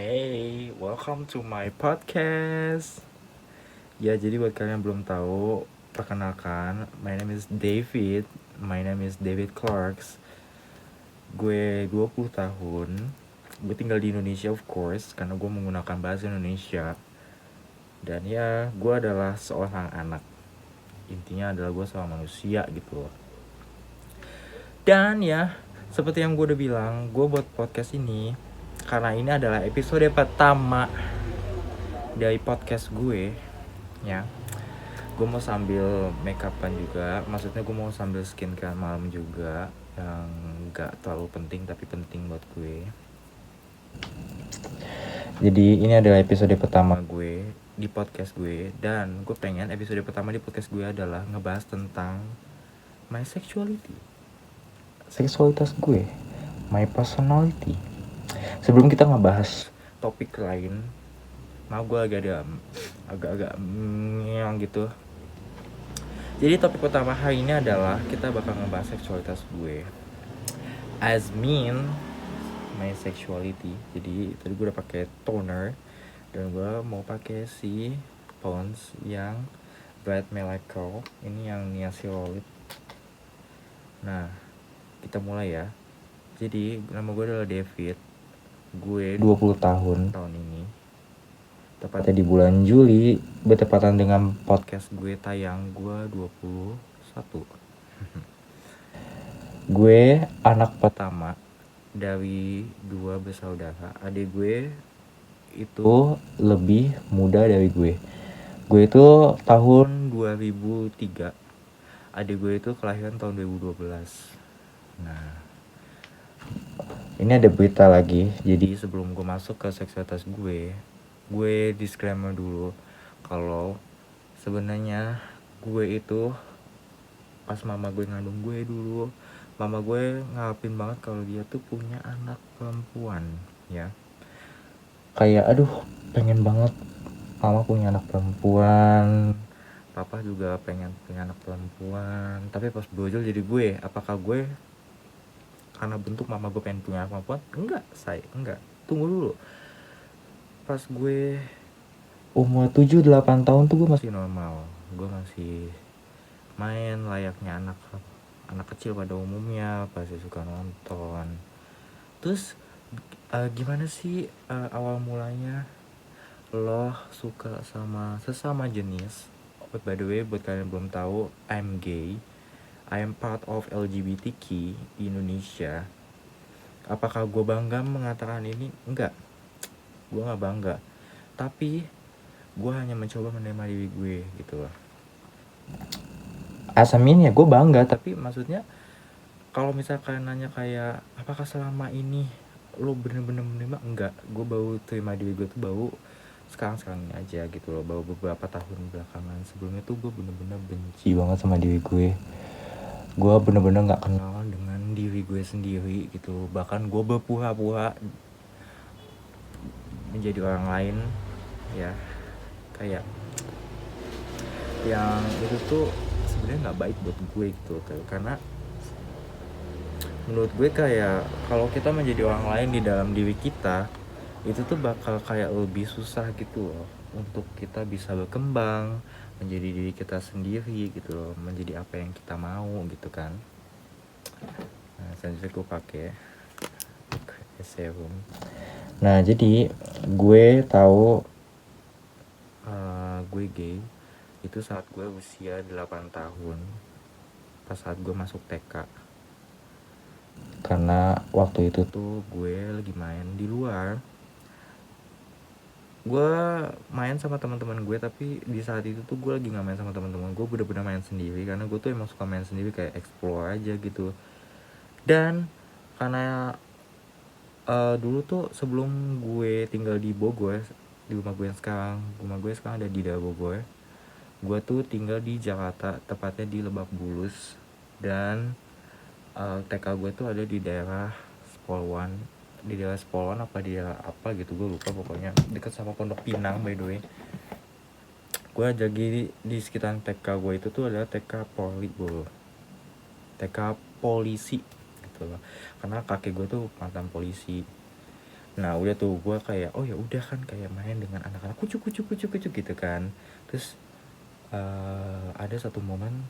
Hey, welcome to my podcast. Ya, jadi buat kalian yang belum tahu, perkenalkan, my name is David. My name is David Clarks. Gue 20 tahun. Gue tinggal di Indonesia of course, karena gue menggunakan bahasa Indonesia. Dan ya, gue adalah seorang anak. Intinya adalah gue seorang manusia gitu loh. Dan ya, seperti yang gue udah bilang, gue buat podcast ini karena ini adalah episode pertama dari podcast gue. Ya, gue mau sambil make upan juga, maksudnya gue mau sambil skincare malam juga, yang gak terlalu penting tapi penting buat gue. Jadi ini adalah episode pertama gue di podcast gue, dan gue pengen episode pertama di podcast gue adalah ngebahas tentang my sexuality, seksualitas gue, my personality. Sebelum kita ngebahas topik lain, mau gue agak-agak yang gitu. Jadi topik pertama hari ini adalah kita bakal ngebahas seksualitas gue, as mean my sexuality. Jadi tadi gue udah pakai toner dan gue mau pakai si Pond's yang Bright Miracle, ini yang niacinamide. Nah, kita mulai ya. Jadi nama gue adalah David. Gue 20 tahun ini. Tepatnya di bulan Juli, bertepatan dengan podcast gue tayang, gue 21. Gue anak pertama dari 2 bersaudara. Adik gue itu lebih muda dari gue. Gue itu tahun 2003. Adik gue itu kelahiran tahun 2012. Nah, ini ada berita lagi. Jadi sebelum gue masuk ke seksualitas gue disclaimer dulu kalau sebenarnya gue itu pas mama gue ngandung gue dulu, mama gue ngarepin banget kalau dia tuh punya anak perempuan, ya. Kayak aduh, pengen banget mama punya anak perempuan, papa juga pengen punya anak perempuan. Tapi pas brojol jadi gue, apakah gue karena bentuk mama gue pengen punya anak perempuan? Enggak. Tunggu dulu. Pas gue umur 7-8 tahun tuh gue masih normal. Gue masih main layaknya anak kecil pada umumnya, pasti suka nonton. Terus gimana sih awal mulanya lo suka sama sesama jenis? But by the way, buat kalian yang belum tahu, I'm gay. I am part of LGBTQ di Indonesia. Apakah gue bangga mengatakan ini? Enggak, gue gak bangga. Tapi gue hanya mencoba menerima diri gue gitu loh. Asamin ya gue bangga, tapi maksudnya kalau misalkan nanya kayak apakah selama ini lo bener-bener menerima, enggak. Gue baru terima diri gue tuh baru sekarang ini aja gitu loh, baru beberapa tahun belakangan. Sebelumnya tuh gue bener-bener benci banget sama diri gue. Gue bener-bener gak kenal dengan diri gue sendiri gitu. Bahkan gue berpura-pura menjadi orang lain, ya. Kayak yang itu tuh sebenarnya nggak baik buat gue gitu, karena menurut gue kayak kalau kita menjadi orang lain di dalam diri kita, itu tuh bakal kayak lebih susah gitu loh untuk kita bisa berkembang menjadi diri kita sendiri gitu loh, menjadi apa yang kita mau gitu kan. Nah, selanjutnya gue pakai serum. Nah, jadi gue tahu gue gay itu saat gue usia 8 tahun, pas saat gue masuk TK. Karena waktu itu tuh gue lagi main di luar. Gue main sama teman-teman gue, tapi di saat itu tuh gue lagi nggak main sama teman-teman gue, bener-bener main sendiri karena gue tuh emang suka main sendiri, kayak explore aja gitu. Dan karena dulu tuh sebelum gue tinggal di Bogor, di rumah gue sekarang ada di daerah Bogor. Gue tuh tinggal di Jakarta, tepatnya di Lebak Bulus. Dan TK gue tuh ada di daerah Spolwan, apa di daerah apa gitu, gue lupa. Pokoknya deket sama Pondok Pinang by the way. Gue jadi di sekitar TK gue itu tuh adalah TK polisi gitu loh, karena kakek gue tuh mantan polisi. Nah udah tuh gue kayak oh ya udah kan kayak main dengan anak-anak kucuk gitu kan. Terus ada satu momen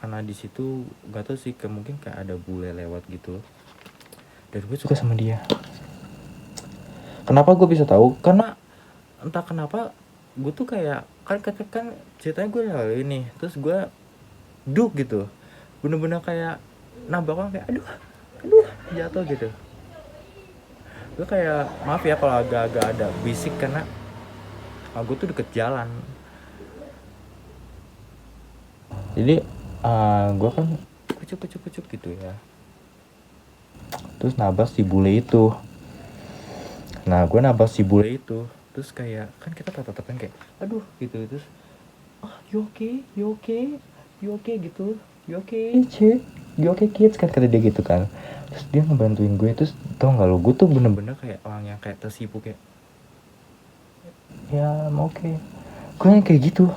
karena di situ gak tau sih mungkin kayak ada bule lewat gitu dan gue suka sama dia. Kenapa gue bisa tahu? Karena entah kenapa gue tuh kayak kan ceritanya gue lalu ini terus gue duk gitu bener-bener kayak nabrak orang kayak aduh jatuh gitu. Gue kayak maaf ya kalau agak-agak ada bisik karena gue tuh deket jalan. Jadi gue kan kucuk gitu ya. Terus nabrak si bule itu. Nah gue nabrak si bule itu. Terus kayak kan kita tatapan kayak aduh gitu. Terus you okay gitu. You okay chick, you okay kids kan kata dia gitu kan. Terus dia ngebantuin gue. Terus tau gak lo gue tuh bener-bener kayak orang yang kayak tersipu kayak ya oke okay. Gue yang kayak gitu.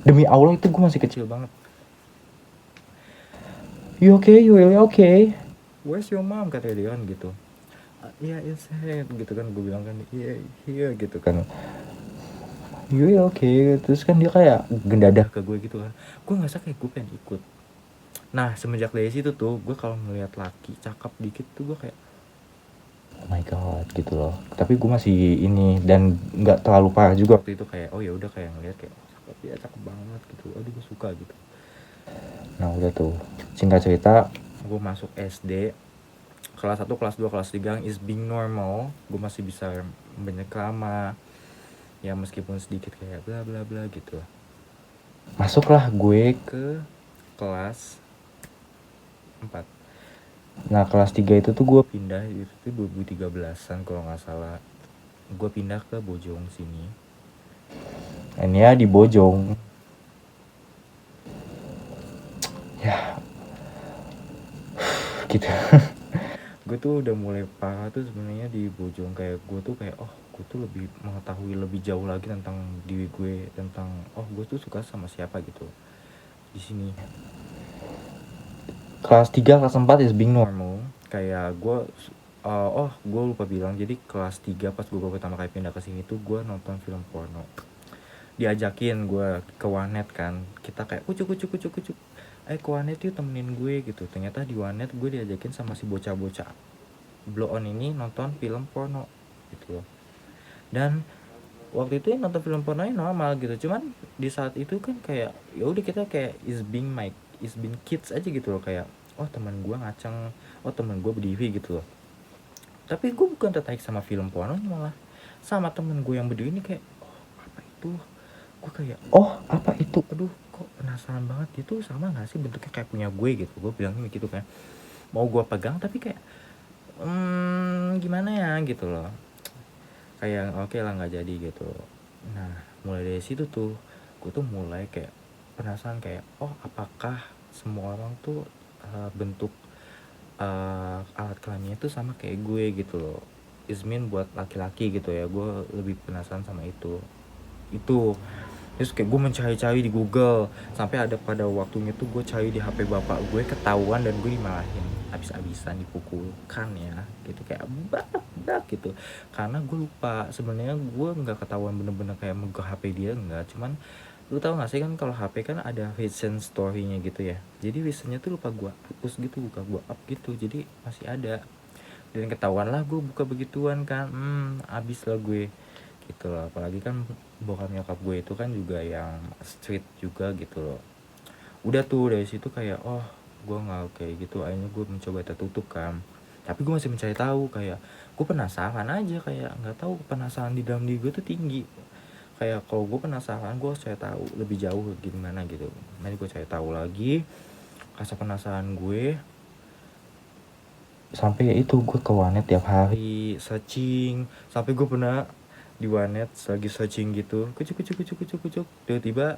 Demi Allah itu gue masih kecil banget. You okay? You really okay? Where's your mom? Kata dia kan gitu. Iya inside gitu kan gue bilang kan iya gitu kan. You really okay? Terus kan dia kayak gendadah ke gue gitu kan. Gue ngerasa kayak gue pengen ikut. Nah semenjak dari situ tuh gue kalau ngeliat laki cakep dikit tuh gue kayak oh my god gitu loh. Tapi gue masih ini dan nggak terlalu parah juga waktu itu kayak oh ya udah kayak ngeliat kayak cakep ya cakep banget gitu. Aduh gue suka gitu. Nah udah tuh singkat cerita gue masuk SD kelas 1, kelas 2, kelas 3 is being normal. Gue masih bisa bercengkrama ya meskipun sedikit kayak bla bla bla gitu. Masuklah gue ke kelas 4. Nah kelas 3 itu tuh gue pindah itu tuh 2013an kalau gak salah. Gue pindah ke Bojong sini. Ini ya di Bojong ya gitu. Gue tuh udah mulai parah tuh sebenarnya di Bojong kayak gue tuh kayak oh gue tuh lebih mengetahui lebih jauh lagi tentang diri gue tentang oh gue tuh suka sama siapa gitu di sini. Kelas 3 kelas 4 is being normal kayak gue gue lupa bilang jadi kelas 3 pas gue pertama kali pindah ke sini tuh gue nonton film porno. Diajakin gue ke warnet kan kita kayak kucuk ke warnet yuk temenin gue gitu. Ternyata di warnet gue diajakin sama si bocah-bocah blow on ini nonton film porno gitu loh. Dan waktu itu nonton film pornonya normal gitu cuman di saat itu kan kayak ya udah kita kayak is being kids aja gitu loh kayak oh teman gue ngaceng oh teman gue berdiri gitu loh. Tapi gue bukan tertarik sama film porno malah sama temen gue yang berdiri ini kayak oh apa itu. Gue kayak oh apa itu aduh kok penasaran banget gitu sama gak sih bentuknya kayak punya gue gitu. Gue bilangnya gitu kan mau gue pegang tapi kayak gimana ya gitu loh kayak oke lah nggak jadi gitu. Nah mulai dari situ tuh gue tuh mulai kayak penasaran kayak oh apakah semua orang tuh bentuk alat kelaminnya tuh sama kayak gue gitu loh. Ismin buat laki-laki gitu ya. Gue lebih penasaran sama itu. Terus kayak gue mencari-cari di Google sampai ada pada waktunya tuh gue cari di HP bapak gue ketahuan dan gue dimarahin habis-habisan dipukulkan ya gitu kayak bak gitu karena gue lupa sebenarnya gue nggak ketahuan bener-bener kayak megang HP dia enggak cuman lu tau gak sih kan kalau HP kan ada recent story-nya gitu ya jadi recentnya tuh lupa gue hapus gitu buka gue up gitu jadi masih ada dan ketahuan lah gue buka begituan kan abis lah gue gitu loh. Apalagi kan bokap nyokap gue itu kan juga yang street juga gitu loh. Udah tuh dari situ kayak oh gue nggak kayak gitu akhirnya gue mencoba tertutup kan tapi gue masih mencari tahu kayak gue penasaran aja kayak nggak tahu penasaran di dalam diri gue tuh tinggi kayak kalau gue penasaran gue harus cari tahu lebih jauh gimana gitu. Nanti gue cari tahu lagi rasa penasaran gue sampai ya itu gue ke warnet tiap hari searching sampai gue pernah di warnet lagi searching gitu kucuk tiba-tiba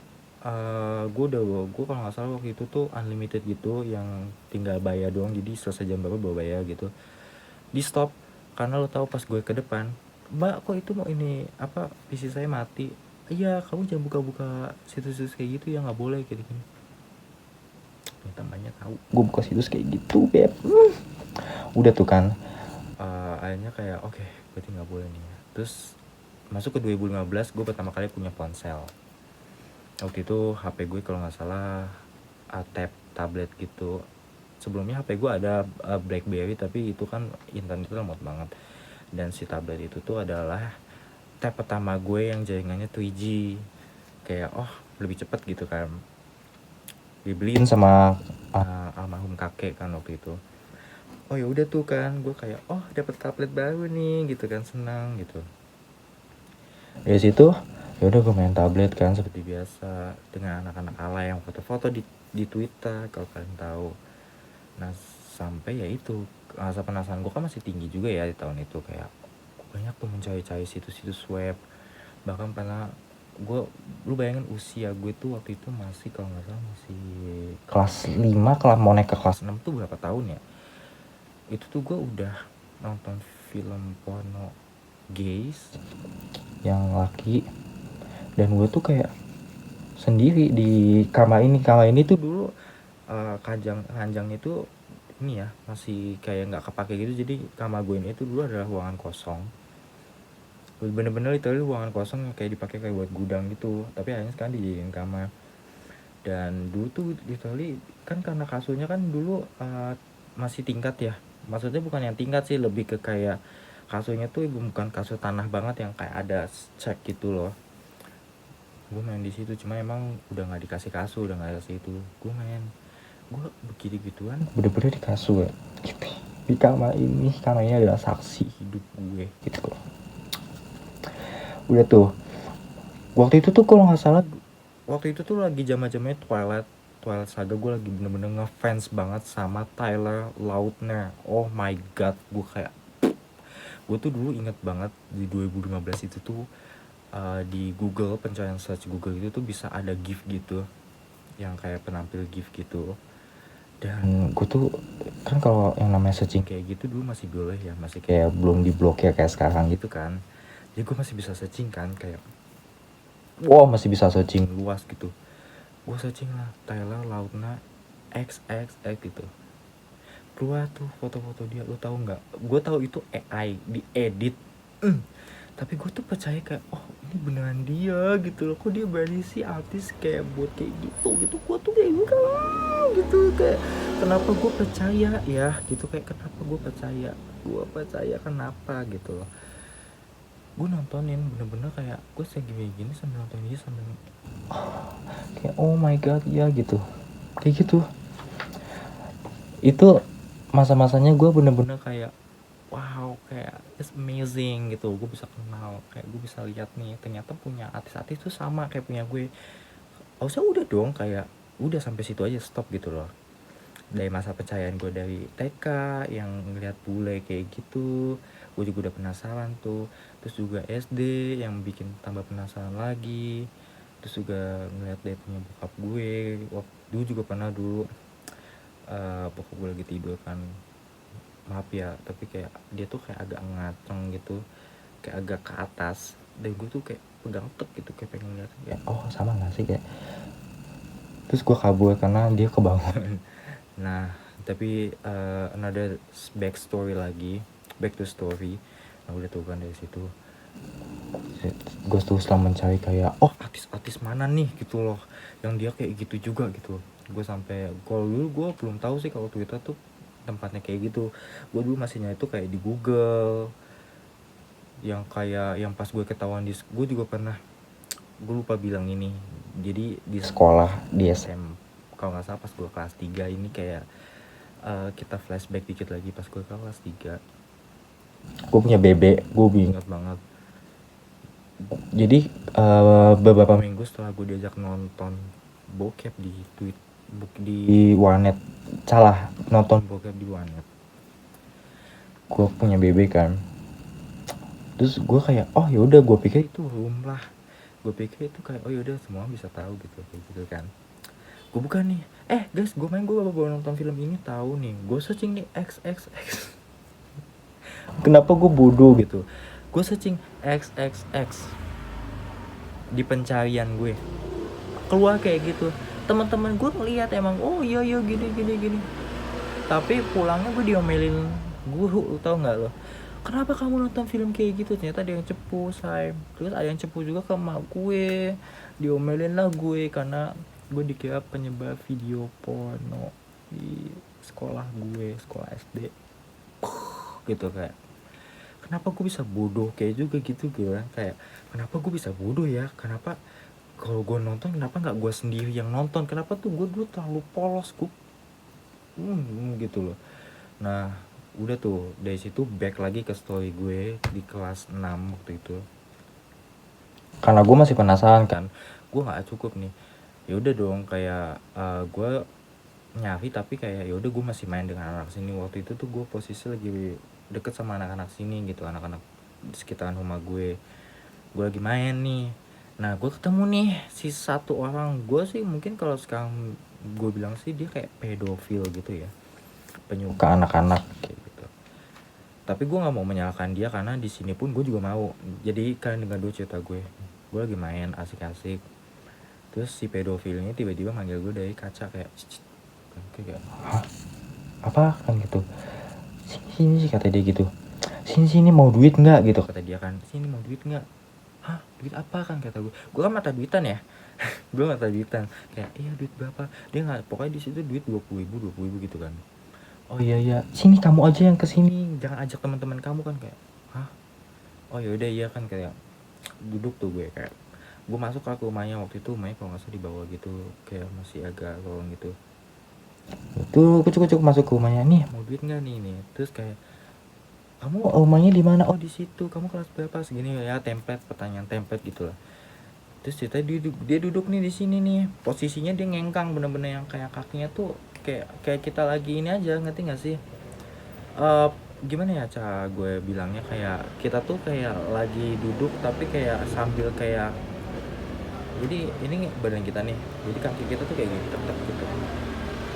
gue kalau nggak salah waktu itu tuh unlimited gitu yang tinggal bayar doang jadi selesai jam berapa bawa bayar gitu di stop karena lo tahu pas gue ke depan mbak kok itu mau ini apa PC saya mati. Iya kamu jangan buka-buka situs-situs kayak gitu ya nggak boleh gitu gini. Tambahnya tahu gue buka situs kayak gitu beb. Udah tuh kan akhirnya kayak oke, berarti nggak boleh nih ya. Terus masuk ke 2015 gue pertama kali punya ponsel. Waktu itu HP gue kalau nggak salah tablet gitu. Sebelumnya HP gue ada BlackBerry, tapi itu kan internetnya lemot banget. Dan si tablet itu tuh adalah tab pertama gue yang jaringannya 3G. Kayak lebih cepet gitu kan. Dibeliin sama almarhum kakek kan waktu itu. Oh ya udah tuh kan, gue kayak dapet tablet baru nih gitu kan, senang gitu. Dari situ ya udah gue main tablet kan seperti biasa dengan anak-anak alay yang foto-foto di Twitter kalau kalian tahu. Nah sampai ya itu rasa penasaran gue kan masih tinggi juga ya di tahun itu, kayak banyak tuh mencari-cari situs-situs web. Bahkan pernah lu bayangin usia gue tuh waktu itu masih kalau nggak salah masih kelas 5, kalau mau naik ke kelas 6 tuh berapa tahun ya. Itu tuh gue udah nonton film porno gays yang laki, dan gue tuh kayak sendiri di kamar ini tuh dulu ranjang itu ini ya masih kayak nggak kepake gitu. Jadi kamar gue ini tuh dulu adalah ruangan kosong, bener-bener itu ruangan kosong kayak dipakai kayak buat gudang gitu, tapi akhirnya sekarang dijadiin kamar. Dan dulu tuh literally kan karena kasurnya kan dulu masih tingkat ya, maksudnya bukan yang tingkat sih, lebih ke kayak kasurnya tuh bukan kasur tanah banget yang kayak ada cek gitu loh. Gue main di situ, cuma emang udah nggak dikasih kasur, udah nggak dikasih itu. Gue begini gituan bener-bener di kasur gitu. Di kamar kamarnya adalah saksi hidup gue gitu loh. Udah tuh waktu itu tuh kalau nggak salah waktu itu tuh lagi zaman-zamannya Twilight Saga. Gue lagi bener-bener ngefans banget sama Taylor Lautner. Oh my god, gue tuh dulu inget banget di 2015 itu tuh di Google, pencarian search Google itu tuh bisa ada GIF gitu, yang kayak penampil GIF gitu. Dan gue tuh kan kalau yang namanya searching kayak gitu dulu masih boleh ya, masih kayak belum diblokir kayak sekarang gitu kan. Jadi gue masih bisa searching kan, kayak masih bisa searching luas gitu. Gue searching lah Taylor Lautner XXX gitu, keluar tuh foto-foto dia. Lo tahu nggak, gue tahu itu AI diedit, tapi gue tuh percaya kayak ini beneran dia gitu loh. Kok dia berani sih artis kayak buat kayak gitu. Gue tuh kayak gitu, kayak kenapa gue percaya ya gitu, kayak kenapa gue percaya kenapa gitu loh. Gue nontonin bener-bener kayak gue segini sambil nonton dia sambil kayak oh my god ya gitu, kayak gitu. Itu masa-masanya gue bener-bener kayak wow, kayak it's amazing gitu. Gue bisa kenal, kayak gue bisa lihat nih ternyata punya artis-artis tuh sama kayak punya gue. Udah dong, kayak udah sampai situ aja, stop gitu loh. Dari masa pencahayaan gue dari TK yang ngeliat bule kayak gitu, gue juga udah penasaran tuh. Terus juga SD yang bikin tambah penasaran lagi. Terus juga ngeliat dia punya bokap gue. Dulu juga pernah bokap gue lagi tidur kan, maaf ya, tapi kayak dia tuh kayak agak ngaceng gitu, kayak agak ke atas. Dan gue tuh kayak pegang tek gitu, kayak pengen lihat kayak sama gak sih kayak. Terus gue kabur karena dia kebangun. Nah tapi another back to story. Nah udah tuh kan dari situ gue tuh setelah mencari kayak artis mana nih gitu loh yang dia kayak gitu juga gitu. Gue sampai kalau dulu gue belum tahu sih kalau Twitter tuh tempatnya kayak gitu. Gue dulu masih nyari tuh kayak di Google, yang kayak yang pas gue ketahuan gue juga pernah, gue lupa bilang ini. Jadi di sekolah di SM kalau nggak salah pas gue kelas 3 ini kayak kita flashback dikit lagi. Pas gue kelas 3 gue punya BB, gue ingat banget. Jadi beberapa minggu setelah gue diajak nonton bokep di warnet, nonton bokep di warnet, gue punya BB kan. Terus gue kayak yaudah, gue pikir itu room lah, gue pikir itu kayak yaudah semua bisa tahu gitu kan. Gue buka nih, guys, gue baru nonton film ini tahu nih. Gue searching nih XXX. Kenapa gue bodoh gitu, gue searching XXX di pencarian gue, keluar kayak gitu. Teman-teman gue ngeliat emang iya gini. Tapi pulangnya gue diomelin guru, tau nggak lo? kenapa kamu nonton film kayak gitu, ternyata ada yang cepu say. Terus ada yang cepu juga ke emak gue, diomelin lah gue karena gue dikira penyebar video porno di sekolah gue, sekolah SD gitu. Kayak kenapa gue bisa bodoh kayak juga gitu, gue kayak kenapa gue bisa bodoh ya, kenapa kalau gue nonton kenapa nggak gue sendiri yang nonton, kenapa tuh gue dulu terlalu polos gue gitu loh. Nah udah tuh dari situ back lagi ke story gue di kelas 6 waktu itu, karena gue masih penasaran kan, gue nggak cukup nih, ya udah dong kayak gue nyari tapi kayak ya udah gue masih main dengan anak sini. Waktu itu tuh gue posisi lagi deket sama anak-anak sini gitu, anak-anak di sekitaran rumah gue lagi main nih. Nah gue ketemu nih si satu orang, gue sih mungkin kalau sekarang gue bilang sih dia kayak pedofil gitu ya, penyuka anak-anak kayak gitu. Tapi gue nggak mau menyalahkan dia karena di sini pun gue juga mau. Jadi kalian dengar dulu cerita gue lagi main asik-asik, terus si pedofil ini tiba-tiba manggil gue dari kaca kayak kayak hah apa kan gitu, sini sih kata dia gitu, sini mau duit nggak gitu kata dia kan, sini mau duit nggak. Hah duit apa kan kata gue kan mata duitan ya. Gue mata duitan kayak iya duit berapa, dia nggak, pokoknya di situ duit 20.000 gitu kan. Oh iya sini kamu aja yang kesini, jangan ajak teman-teman kamu kan. Kayak hah oh yaudah iya kan. Kayak duduk tuh gue kayak gue masuk ke rumahnya. Waktu itu rumahnya kalau nggak salah di bawah gitu, kayak masih agak lorong gitu. Tuh kucuk masuk ke rumahnya, nih mau duit nggak nih. Terus kayak kamu rumahnya di mana, oh di situ, kamu kelas berapa, segini ya, template, pertanyaan template gitu lah. Terus dia duduk nih di sini nih, posisinya dia ngengkang bener-bener yang kayak kakinya tuh kayak kita lagi ini aja, ngerti nggak sih? Gimana ya cara gue bilangnya, kayak kita tuh kayak lagi duduk tapi kayak sambil kayak, jadi ini badan kita nih, jadi kaki kita tuh kayak gitu tetap gitu.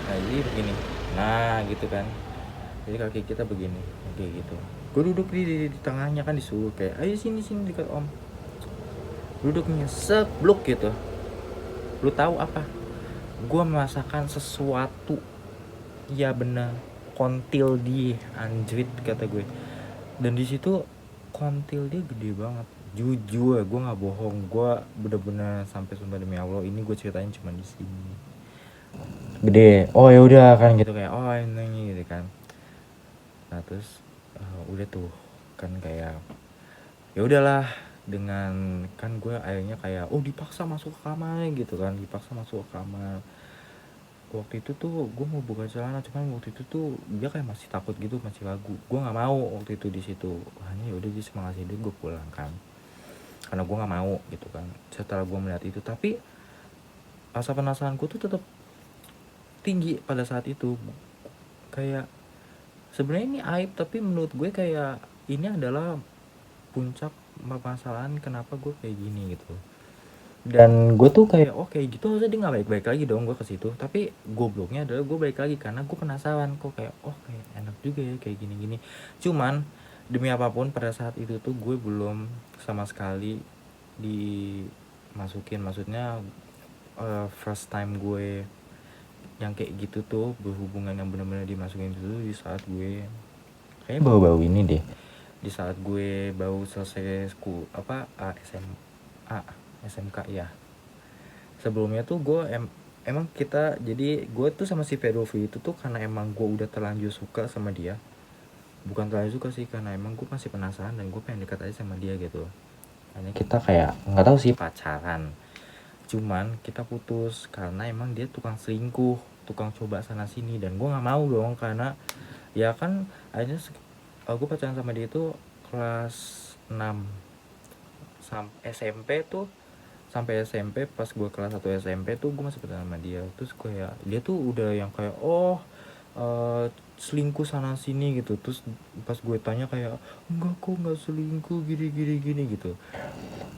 Nah jadi begini, nah gitu kan, jadi kaki kita begini kayak gitu. Gue duduk di tengahnya kan, disuruh kayak ayo sini dekat om, duduknya seblok gitu. Lu tahu apa, gue merasakan sesuatu, ya bener, kontil di anjrit kata gue. Dan di situ kontil dia gede banget, jujur gue nggak bohong, gue bener-bener sampai sumpah demi Allah ini gue ceritain cuma di sini, gede. Oh ya udah kan gitu, kayak oh ini gitu kan. Nah terus udah tuh kan kayak ya udahlah, dengan kan gue akhirnya kayak dipaksa masuk ke kamar gitu kan, dipaksa masuk ke kamar. Waktu itu tuh gue mau buka celana, cuman waktu itu tuh dia kayak masih takut gitu, masih ragu. Gue nggak mau waktu itu di situ, hanya yaudah dia cuma ngasih duit, gue pulang kan, karena gue nggak mau gitu kan. Setelah gue melihat itu, tapi rasa penasaranku tuh tetap tinggi pada saat itu. Kayak sebenarnya ini aib, tapi menurut gue kayak ini adalah puncak permasalahan kenapa gue kayak gini gitu. Dan gue tuh kayak gitu harusnya dia nggak baik-baik lagi dong gue ke situ. Tapi gobloknya adalah gue balik lagi karena gue penasaran kok, kayak kayak enak juga ya kayak gini-gini. Cuman demi apapun pada saat itu tuh gue belum sama sekali dimasukin, maksudnya first time gue yang kayak gitu tuh, berhubungan yang benar-benar dimasukin itu di saat gue kayaknya baru-baru ini deh, di saat gue baru selesai SMA SMK ya. Sebelumnya tuh gue emang kita, jadi gue tuh sama si pedofil itu tuh karena emang gue udah terlanjur suka sama dia. Bukan terlanjur suka sih, karena emang gue masih penasaran dan gue pengen dekat aja sama dia gitu. Hanya kita kayak nggak tahu sih pacaran, cuman kita putus karena emang dia tukang selingkuh, tukang coba sana sini, dan gue nggak mau dong. Karena ya kan akhirnya gue pacaran sama dia itu kelas 6 sampai SMP tuh, sampai SMP. Pas gue kelas 1 SMP tuh gue masih pacaran sama dia. Terus kayak dia tuh udah yang kayak selingkuh sana sini gitu. Terus pas gue tanya kayak enggak kok nggak selingkuh, gini gitu.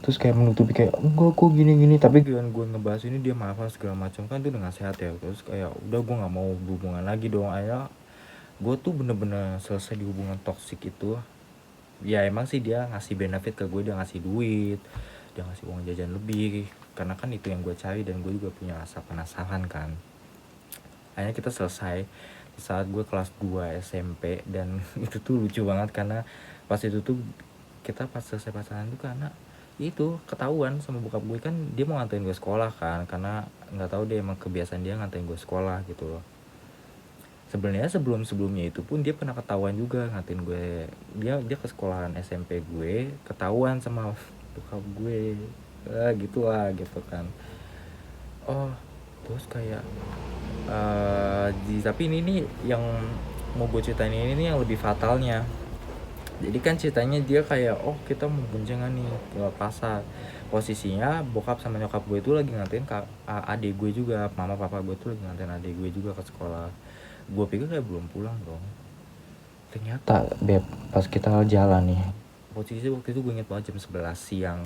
Terus kayak menutupi kayak enggak kok gini, tapi dengan gue ngebahas ini dia marah segala macam kan, itu dengan sehat ya. Terus kayak udah gue nggak mau hubungan lagi dong. Akhirnya gue tuh bener-bener selesai di hubungan toksik itu. Ya emang sih dia ngasih benefit ke gue, dia ngasih duit, dia ngasih uang jajan lebih, karena kan itu yang gue cari dan gue juga punya rasa penasaran kan. Akhirnya kita selesai di saat gue kelas 2 SMP. Dan itu tuh lucu banget karena Pas itu tuh kita pas selesai pacaran tuh karena itu ketahuan sama bokap gue, kan dia mau nganterin gue sekolah kan, karena nggak tahu deh emang kebiasaan dia nganterin gue sekolah gitu loh. Sebenarnya sebelumnya itu pun dia pernah ketahuan juga nganterin gue, dia ke sekolahan SMP gue ketahuan sama bokap gue, gitu lah gitu kan. Oh terus kayak tapi ini nih yang mau gue ceritain ini nih yang lebih fatalnya. Jadi kan ceritanya dia kayak kita mau boncengan nih ke pasar. Posisinya bokap sama nyokap gue itu lagi nganterin adik gue juga, mama papa gue tuh lagi nganterin adik gue juga ke sekolah. Gue pikir kayak belum pulang dong. Ternyata beb, pas kita jalan nih, posisi waktu itu gue inget banget jam 11 siang.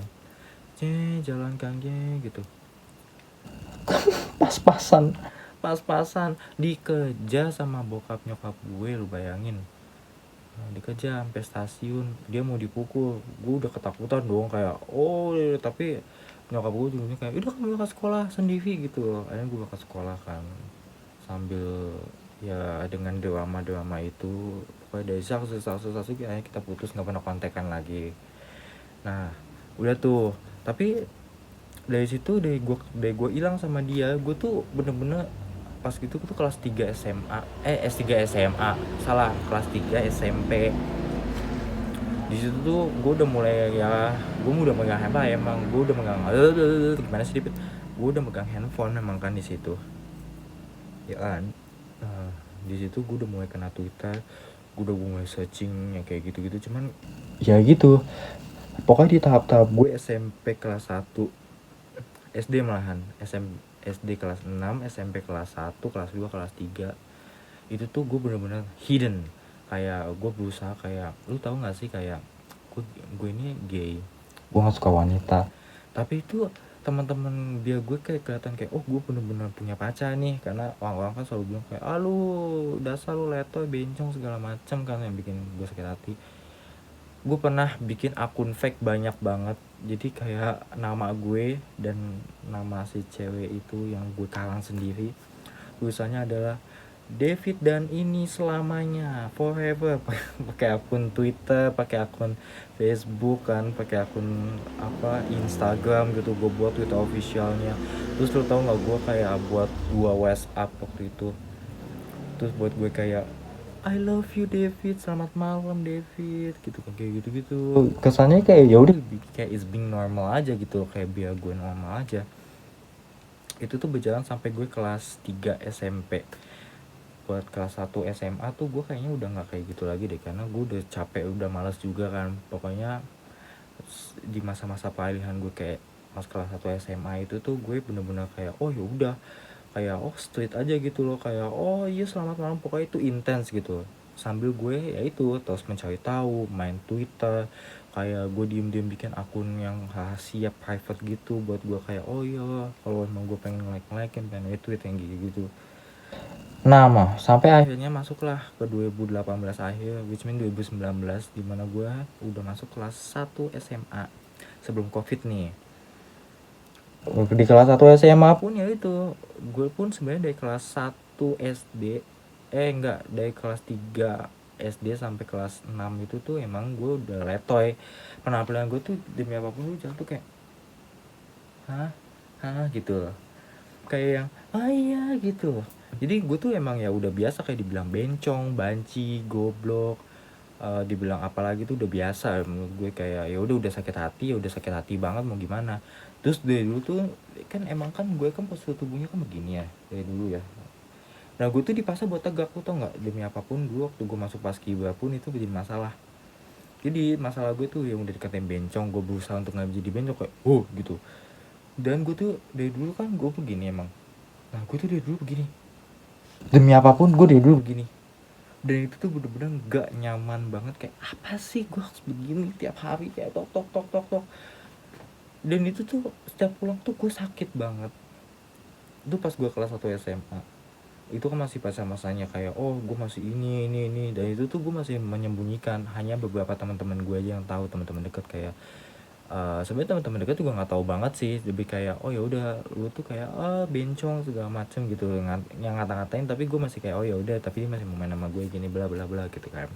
Jalan kan gitu. Pas-pasan dikejar sama bokap nyokap gue, lu bayangin. Dikejar sampai stasiun, dia mau dipukul. Gue udah ketakutan dong kayak tapi nyokap gue juga kayak udah kamu ke sekolah sendiri gitu. Akhirnya gue ke sekolah kan, sambil ya dengan drama itu. Pokoknya dari saksi akhirnya kita putus, nggak pernah kontekan lagi. Nah udah tuh, tapi dari situ dari gue hilang sama dia. Gue tuh bener-bener pas gitu tuh kelas 3 SMA S3 SMA salah, kelas 3 SMP. Di situ tuh gue udah mulai gue udah megang handphone emang, gue udah megang gimana sih gue udah megang handphone emang kan di situ ya kan. Di situ gue udah mulai kena Twitter, gue udah mulai searching yang kayak gitu-gitu. Cuman ya gitu, pokoknya di tahap-tahap gue SMP kelas 1, SD malahan, SD kelas 6, SMP kelas 1, kelas 2, kelas 3 itu tuh gue bener-bener hidden. Kayak gue berusaha kayak, lu tahu nggak sih kayak gue ini gay, gue nggak suka wanita. Tapi itu teman-teman dia gue kayak kelihatan kayak gue bener-bener punya pacar nih, karena orang-orang kan selalu bilang kayak lu dasar lu letoy bencong segala macam kan, yang bikin gue sakit hati. Gue pernah bikin akun fake banyak banget, jadi kayak nama gue dan nama si cewek itu yang gue kalang sendiri, tulisannya adalah David dan ini selamanya forever. Pakai akun Twitter, pakai akun Facebook kan, pakai akun Instagram gitu. Gue buat Twitter officialnya. Terus lo tau nggak, gue kayak buat 2 WhatsApp waktu itu. Terus buat gue kayak I love you David, selamat malam David, gitu kan, kayak gitu. Kesannya kayak ya udah kayak is being normal aja gitu, kayak biar gue normal aja. Itu tuh berjalan sampai gue kelas 3 SMP. Buat kelas 1 SMA tuh gue kayaknya udah gak kayak gitu lagi deh, karena gue udah capek, udah malas juga kan. Pokoknya di masa-masa peralihan gue kayak pas kelas 1 SMA itu tuh gue bener-bener kayak ya udah kayak street aja gitu loh, kayak iya selamat malam, pokoknya itu intens gitu. Sambil gue ya itu terus mencari tahu, main Twitter, kayak gue diem-diem bikin akun yang rahasia private gitu buat gue kayak iya kalau emang gue pengen like-in, pengen retweet yang gitu. Nah sampai akhirnya masuklah ke 2018 akhir, which mean 2019, dimana gue udah masuk kelas 1 SMA sebelum COVID nih. Di kelas 1 SMA pun ya itu, gue pun sebenarnya dari kelas 1 SD dari kelas 3 SD sampai kelas 6 itu tuh emang gue udah letoy. Penampilan gue tuh demi apapun gue tuh kayak hah gitu loh, kayak yang iya gitu. Jadi gue tuh emang ya udah biasa kayak dibilang bencong, banci, goblok, dibilang apalagi tuh udah biasa menurut gue. Kayak ya udah sakit hati banget, mau gimana. Terus dari dulu tuh kan emang kan gue kan postur tubuhnya kan begini ya dari dulu ya. Nah gue tuh dipaksa buat tegak, tuh tau nggak, demi apapun dulu waktu gue masuk paskibra pun itu jadi masalah. Jadi masalah gue tuh yang udah dikatain bencong, gue berusaha untuk nggak jadi bencong kayak gitu. Dan gue tuh dari dulu kan gue begini emang. Nah gue tuh dari dulu begini, demi apapun gue dari dulu begini. Dan itu tuh bener-bener gak nyaman banget, kayak apa sih gue harus begini tiap hari, kayak tok. Dan itu tuh setiap pulang tuh gue sakit banget. Itu pas gue kelas 1 SMA, itu kan masih masa-masanya kayak gue masih ini. Dan itu tuh gue masih menyembunyikan, hanya beberapa teman-teman gue aja yang tahu, teman-teman dekat. Kayak sebenarnya teman-teman dekat juga nggak tahu banget sih, lebih kayak ya udah lu tuh kayak bencong segala macem gitu, yang ngata-ngatain. Tapi gue masih kayak ya udah, tapi dia masih mau main sama gue gini bla bla bla gitu kan.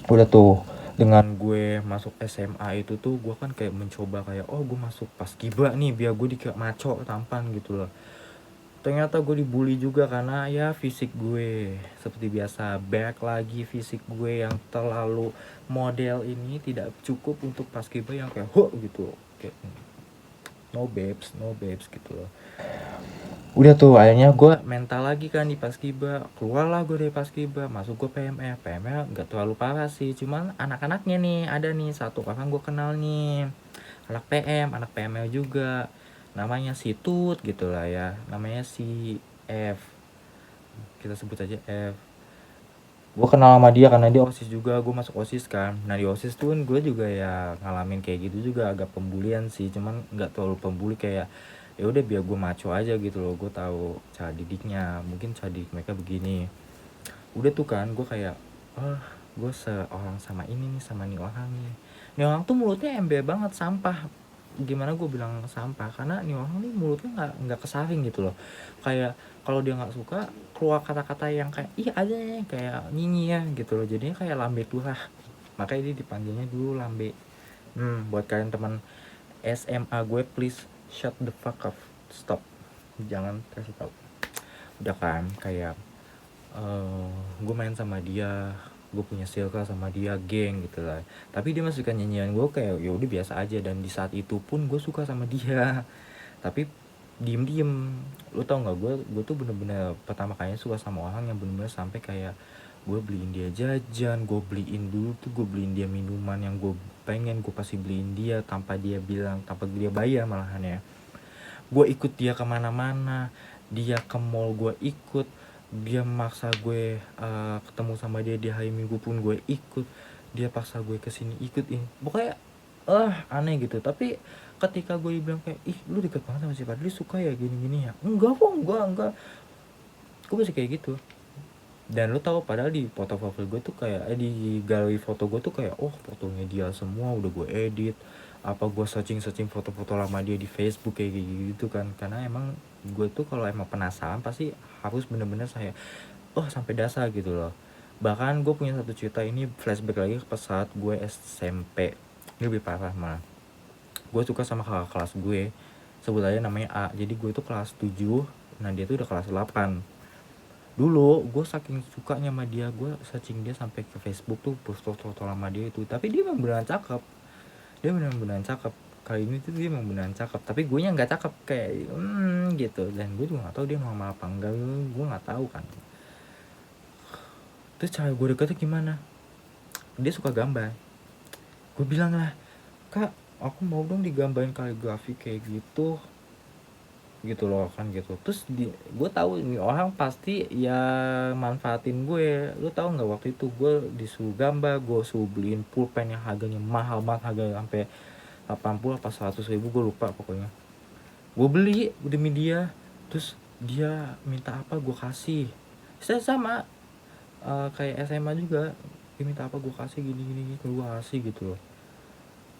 Udah tuh, dengan gue masuk SMA itu tuh gue kan kayak mencoba kayak oh gue masuk paskibra nih biar gue dikira maco tampan gitu loh. Ternyata gue dibully juga karena ya fisik gue seperti biasa, back lagi fisik gue yang terlalu model ini tidak cukup untuk paskibra yang kayak ho gitu, kayak no babes gitu loh. Udah tuh akhirnya gue mental lagi kan di paskibra, keluarlah gue dari paskibra, masuk gue PMF nggak terlalu parah sih, cuman anak-anaknya nih ada nih satu orang gue kenal nih, anak PML juga, namanya si Tut gitu lah ya, namanya si F, kita sebut aja F. Gue kenal sama dia karena dia OSIS juga, gue masuk OSIS kan. Nah di OSIS tuh gue juga ya ngalamin kayak gitu juga, agak pembulian sih, cuman nggak terlalu pembuli, kayak ya udah biar gue maco aja gitu loh, gue tahu cara didiknya, mungkin cara didik mereka begini. Udah tuh kan gue kayak oh gue seorang sama ini nih, sama nih orang nih. Nih orang tuh mulutnya ember banget, sampah. Gimana gue bilang sampah, karena nih orang nih mulutnya nggak kesaring gitu loh. Kayak kalau dia nggak suka keluar kata-kata yang kayak ih aja nih kayak nyinyi ya gitu loh, jadinya kayak lambe turah, makanya dia dipanggilnya dulu lambe. Buat kalian teman SMA gue, please shut the fuck up, stop, jangan kasih tahu. Udah kan kayak gue main sama dia, gue punya circle sama dia, geng gitu lah, tapi dia masih suka nyanyian gue, kayak ya udah biasa aja. Dan di saat itu pun gue suka sama dia tapi diem. Lu tau nggak, gue tuh bener-bener pertama kalinya suka sama orang yang bener-bener sampai kayak gue beliin dia jajan, gue beliin dulu tuh, gue beliin dia minuman yang gue pengen, gue pasti beliin dia tanpa dia bilang, tanpa dia bayar malahan ya. Gue ikut dia kemana-mana, dia ke mall gue ikut, dia maksa gue ketemu sama dia di hari Minggu pun gue ikut, dia paksa gue kesini ikutin, pokoknya aneh gitu. Tapi ketika gue bilang kayak ih lu deket banget sama si Fadli, suka ya gini-gini ya, enggak kok, enggak, gue masih kayak gitu. Dan lu tahu padahal di foto profil gue tuh kayak di galeri foto gue tuh kayak oh fotonya dia semua udah gue edit, apa gue searching foto-foto lama dia di Facebook kayak gitu kan, karena emang gue tuh kalau emang penasaran pasti harus bener-bener saya sampai dasar gitu loh. Bahkan gue punya satu cerita, ini flashback lagi ke saat gue SMP, ini lebih parah malah. Gue suka sama kakak kelas gue, sebut aja namanya A. Jadi gue tuh kelas 7, nah dia tuh udah kelas 8. Dulu gue saking sukanya sama dia, gue searching dia sampai ke Facebook tuh, foto-foto lama dia itu. Tapi dia memang beneran cakep, dia beneran cakep. Kali ini tuh dia memang beneran cakep, tapi gue nya nggak cakep kayak gitu. Dan gue juga nggak tahu dia normal apa enggak, gue nggak tahu kan. Terus cara gue deketnya gimana, dia suka gambar. Gue bilang lah, kak aku mau dong digambarin kaligrafi kayak gitu loh kan gitu. Terus gue tahu ini orang pasti ya manfaatin gue. Lu tahu nggak, waktu itu gue disuruh gambar, gue suruh beliin pulpen yang harganya mahal banget, harga sampai 80 apa 100 ribu gue lupa pokoknya. Gue beli demi dia. Terus dia minta apa gue kasih. Saya sama kayak SMA juga, dia minta apa gue kasih, gini gue kasih gitu loh.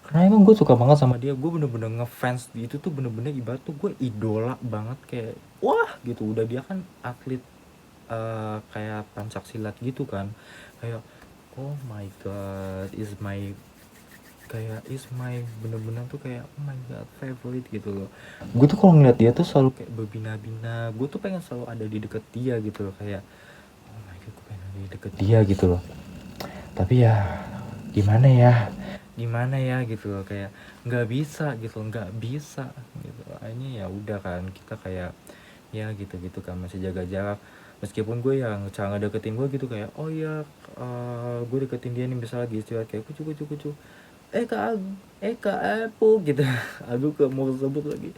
Karena emang gue suka banget sama dia, gue bener-bener ngefans di itu tuh, bener-bener ibarat tuh gue idola banget, kayak wah gitu. Udah dia kan atlet kayak pencak silat gitu kan, kayak oh my god is my bener-bener tuh kayak oh my god favorite gitu loh. Gue tuh kalau ngeliat dia tuh selalu kayak berbina-bina, gue tuh pengen selalu ada di deket dia gitu loh, kayak oh my god gue pengen ada di deket dia gitu loh. Tapi ya gimana ya gitu loh, kayak nggak bisa gitu akhirnya ya udah kan, kita kayak ya gitu kan, masih jaga jarak. Meskipun gue yang cara deketin gue gitu, kayak oh ya gue deketin dia nih misalnya lagi istirahat, kayak kucu kak Apu gitu. Aduh ke mau sebut lagi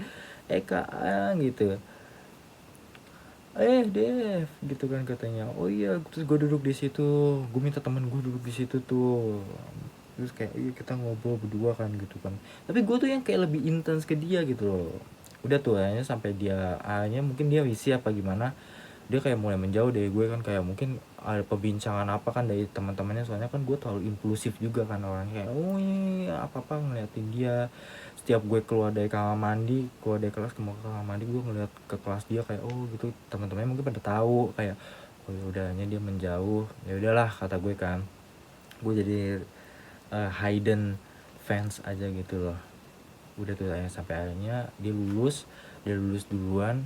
kak gitu, Dev gitu kan katanya. Oh iya, terus gue duduk di situ, gue minta temen gue duduk di situ tuh. Terus kayak iya kita ngobrol berdua kan gitu kan. Tapi gue tuh yang kayak lebih intens ke dia gitu loh. Udah tuh akhirnya sampai dia akhirnya mungkin dia risih apa gimana, dia kayak mulai menjauh dari gue kan, kayak mungkin ada pembincangan apa kan dari teman-temannya, soalnya kan gue terlalu impulsif juga kan orangnya, kayak oh iya apa ngeliatin dia. Setiap gue keluar dari kamar mandi, keluar dari kelas mau ke kamar mandi, gue ngeliat ke kelas dia kayak oh gitu. Teman-temannya mungkin pada tahu kayak oh ya udahnya dia menjauh, ya udahlah kata gue kan. gue jadi hidden fans aja gitu loh. Udah tuh sampai akhirnya dia lulus duluan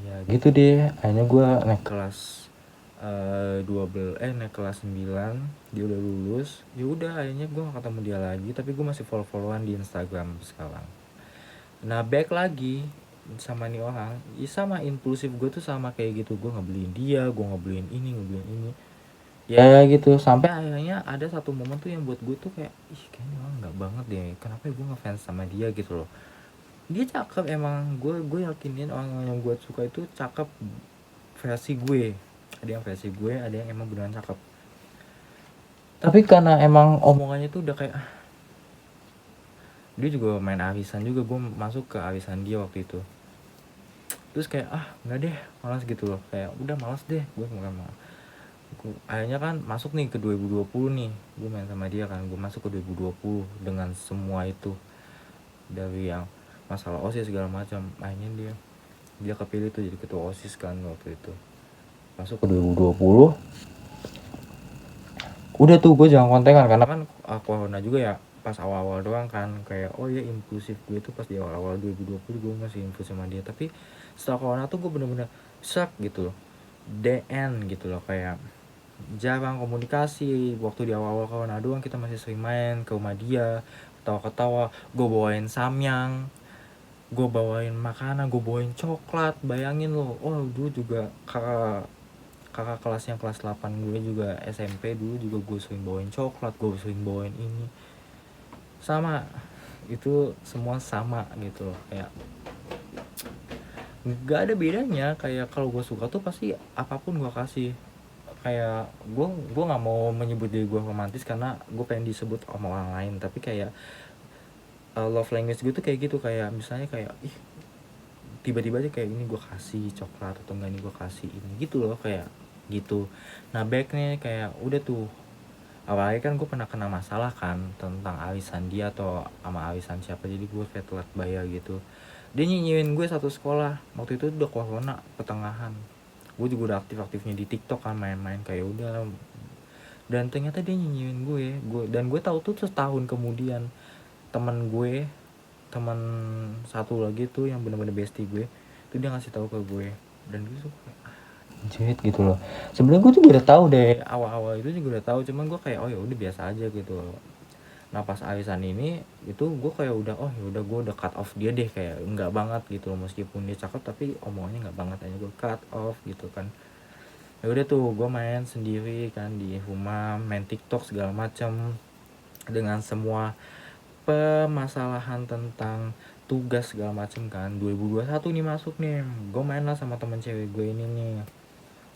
ya gitu deh. Akhirnya gue naik kelas 12 naik kelas 9, dia udah lulus. Ya udah akhirnya gue gak ketemu dia lagi, tapi gue masih follow-followan di Instagram sekarang. Nah back lagi sama nih orang, ya sama impulsif gue tuh sama kayak gitu. Gue ngebeliin dia, gue ngebeliin ini ya gitu. Sampai akhirnya ada satu momen tuh yang buat gue tuh kayak, ih kayaknya orang nggak banget deh, kenapa gue ngefans sama dia gitu loh. Dia cakep emang, gue yakinin orang yang gue suka itu cakep versi gue. Ada yang versi gue, ada yang emang beneran cakep. Tapi karena emang omongannya tuh udah kayak dia juga main arisan juga, gue masuk ke arisan dia waktu itu. Terus kayak nggak deh, malas gitu loh, kayak udah malas deh gue nggak mau. Akhirnya kan masuk nih ke 2020 nih, gue main sama dia kan, gue masuk ke 2020 dengan semua itu, dari yang masalah OSIS segala macam. Akhirnya dia kepilih tuh jadi ketua OSIS kan waktu itu. Masuk ke 2020 udah tuh gue jangan kontengan karena kan corona juga ya, pas awal-awal doang kan, kayak oh ya impulsif gue tuh pas di awal-awal 2020 gue masih impulsif sama dia. Tapi setelah corona tuh gue bener-bener shock gitu loh, DN gitu loh, kayak jarang komunikasi. Waktu di awal-awal corona doang kita masih sering main ke rumah dia, ketawa-ketawa, gue bawain samyang, gue bawain makanan, gue bawain coklat. Bayangin loh, oh dulu juga kakak kelas yang kelas 8 gue juga SMP dulu juga gue sering bawain coklat, gue sering bawain ini. Sama itu semua sama gitu loh, kayak nggak ada bedanya. Kayak kalau gue suka tuh pasti apapun gue kasih. Kayak gue nggak mau menyebut diri gue romantis karena gue pengen disebut sama orang lain, tapi kayak love language gue tuh kayak gitu. Kayak misalnya kayak tiba-tiba aja kayak ini gue kasih coklat, atau enggak ini gue kasih ini gitu loh, kayak gitu. Nah backnya kayak udah tuh, awalnya kan gue pernah kena masalah kan tentang arisan dia atau sama arisan siapa, jadi gue kayak telat bayar gitu. Dia nyinyirin gue satu sekolah. Waktu itu udah corona pertengahan, gue juga udah aktif-aktifnya di TikTok kan, main-main kayak udah. Dan ternyata dia nyinyirin gue dan gue tahu tuh setahun kemudian. Teman satu lagi tuh yang bener-bener bestie gue tuh, dia ngasih tahu ke gue. Dan gue suka anjir gitu loh. Sebenarnya gue juga udah tahu deh, awal-awal itu juga udah tahu, cuman gue kayak oh ya udah biasa aja gitu loh. Nah pas arisan ini itu gue kayak udah oh ya udah, gue udah cut off dia deh, kayak enggak banget gitu loh. Meskipun dia cakep tapi omongannya enggak banget, aja gue cut off gitu kan. Ya udah tuh gue main sendiri kan di rumah, main TikTok segala macam, dengan semua permasalahan tentang tugas segala macam kan. 2021 nih masuk nih, gue main lah sama temen cewek gue ini nih,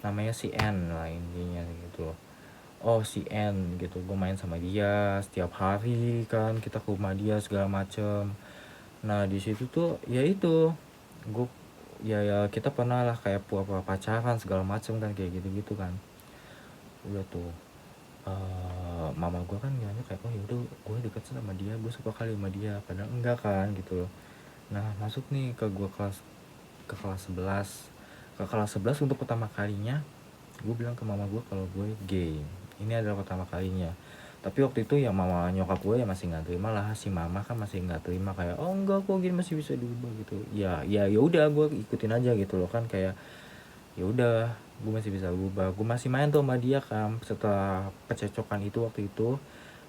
namanya si N lah intinya gitu loh. Oh si N gitu, gue main sama dia setiap hari kan, kita ke rumah dia segala macem. Nah di situ tuh ya itu gue ya kita pernah lah kayak pura-pura pacaran segala macem kan, kayak gitu-gitu kan. Udah tuh mama gue kan nanya kayak oh yaudah gue deket sama dia, gue suka kali sama dia, padahal enggak kan gitu loh. Nah masuk nih ke kelas 11. Ke kelas 11 untuk pertama kalinya gue bilang ke mama gue kalau gue gay. Ini adalah pertama kalinya. Tapi waktu itu ya mama nyokap gue ya masih nggak terima lah. Si mama kan masih nggak terima, kayak oh enggak kok gini masih bisa diubah gitu. Ya udah gue ikutin aja gitu loh kan, kayak ya udah gue masih bisa berubah. Gue masih main tuh sama dia kan setelah kececokan itu waktu itu.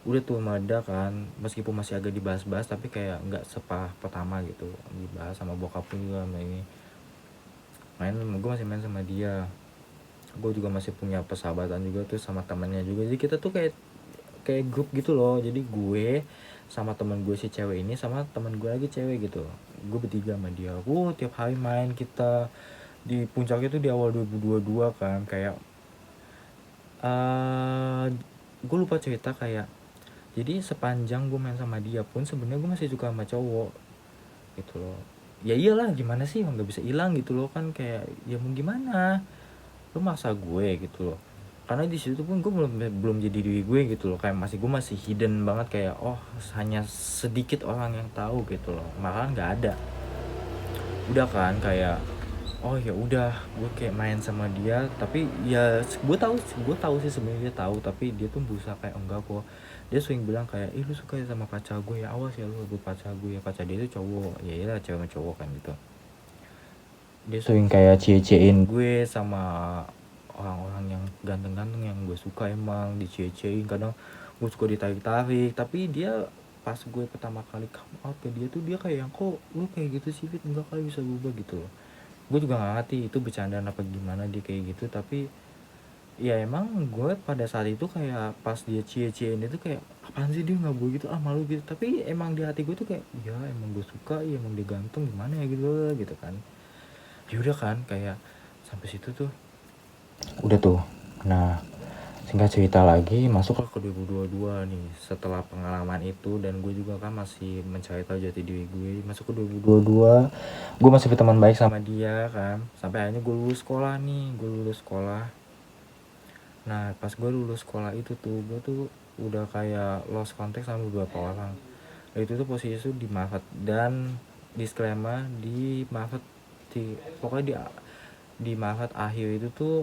Udah tuh sama dia kan, meskipun masih agak dibahas-bahas tapi kayak nggak separah pertama gitu, dibahas sama bokap juga sama ini. Gue masih main sama dia. Gue juga masih punya persahabatan juga tuh sama temannya juga. Jadi kita tuh kayak grup gitu loh. Jadi gue sama teman gue si cewek ini sama teman gue lagi cewek gitu. Gue bertiga sama dia. Tiap hari main kita di puncak itu di awal 2022 kan. Kayak gue lupa cerita, kayak jadi sepanjang gue main sama dia pun sebenarnya gue masih suka sama cowok gitu loh. Ya iyalah gimana sih, nggak bisa hilang gitu loh kan, kayak ya mau gimana, lu maksa gue gitu loh. Karena di situ pun gue belum jadi diri gue gitu loh, kayak gue masih hidden banget, kayak oh hanya sedikit orang yang tahu gitu loh, malah nggak ada. Udah kan kayak oh ya udah gue kayak main sama dia, tapi ya gue tahu sih sebenarnya dia tahu, tapi dia tuh berusaha kayak enggak kok. Dia sering bilang kayak, ih lu suka ya sama pacar gue ya, awas ya lu sebut pacar gue ya. Pacar dia itu cowok, ya iyalah cewek sama cowok kan gitu. Dia sering kayak cie-ciein gue sama orang-orang yang ganteng-ganteng yang gue suka, emang dicie-ciein. Kadang gue suka ditarik-tarik, tapi dia pas gue pertama kali come out ke dia tuh dia kayak yang, kok lu kayak gitu sih Fit, enggak kali bisa berubah gitu loh. Gue juga gak ngerti itu bercandaan apa gimana dia kayak gitu, tapi ya emang gue pada saat itu kayak pas dia cie-ciein itu kayak, apaan sih dia nggak boleh gitu, ah malu gitu. Tapi emang di hati gue tuh kayak, ya emang gue suka, ya emang dia ganteng gimana ya gitu kan. Ya udah kan, kayak sampai situ tuh udah tuh. Nah, singkat cerita lagi, masuklah ke 2022 nih. Setelah pengalaman itu, dan gue juga kan masih mencari tahu jati diri gue, masuk ke 2022 gue masih berteman baik sama dia kan, sampai akhirnya gue lulus sekolah nih. Gue lulus sekolah. Nah pas gue lulus sekolah itu tuh, gue tuh udah kayak lost contact sama beberapa orang. Nah, itu tuh posisi itu di Maret, dan disclaimer di Maret, pokoknya di Maret akhir itu tuh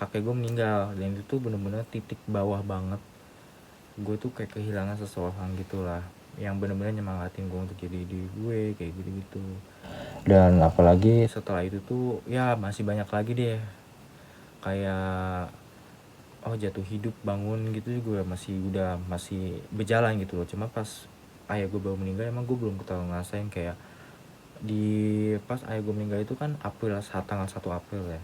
kakek gue meninggal, dan itu tuh bener-bener titik bawah banget. Gue tuh kayak kehilangan seseorang gitulah, yang bener-bener nyemangatin gue untuk jadi diri gue kayak gitu-gitu. Dan apalagi setelah itu tuh ya masih banyak lagi deh, kayak jatuh hidup bangun gitu juga masih berjalan gitu loh. Cuma pas ayah gue baru meninggal, emang gue belum ketahuan ngerasain kayak di pas ayah gue meninggal itu kan tanggal 1 April ya.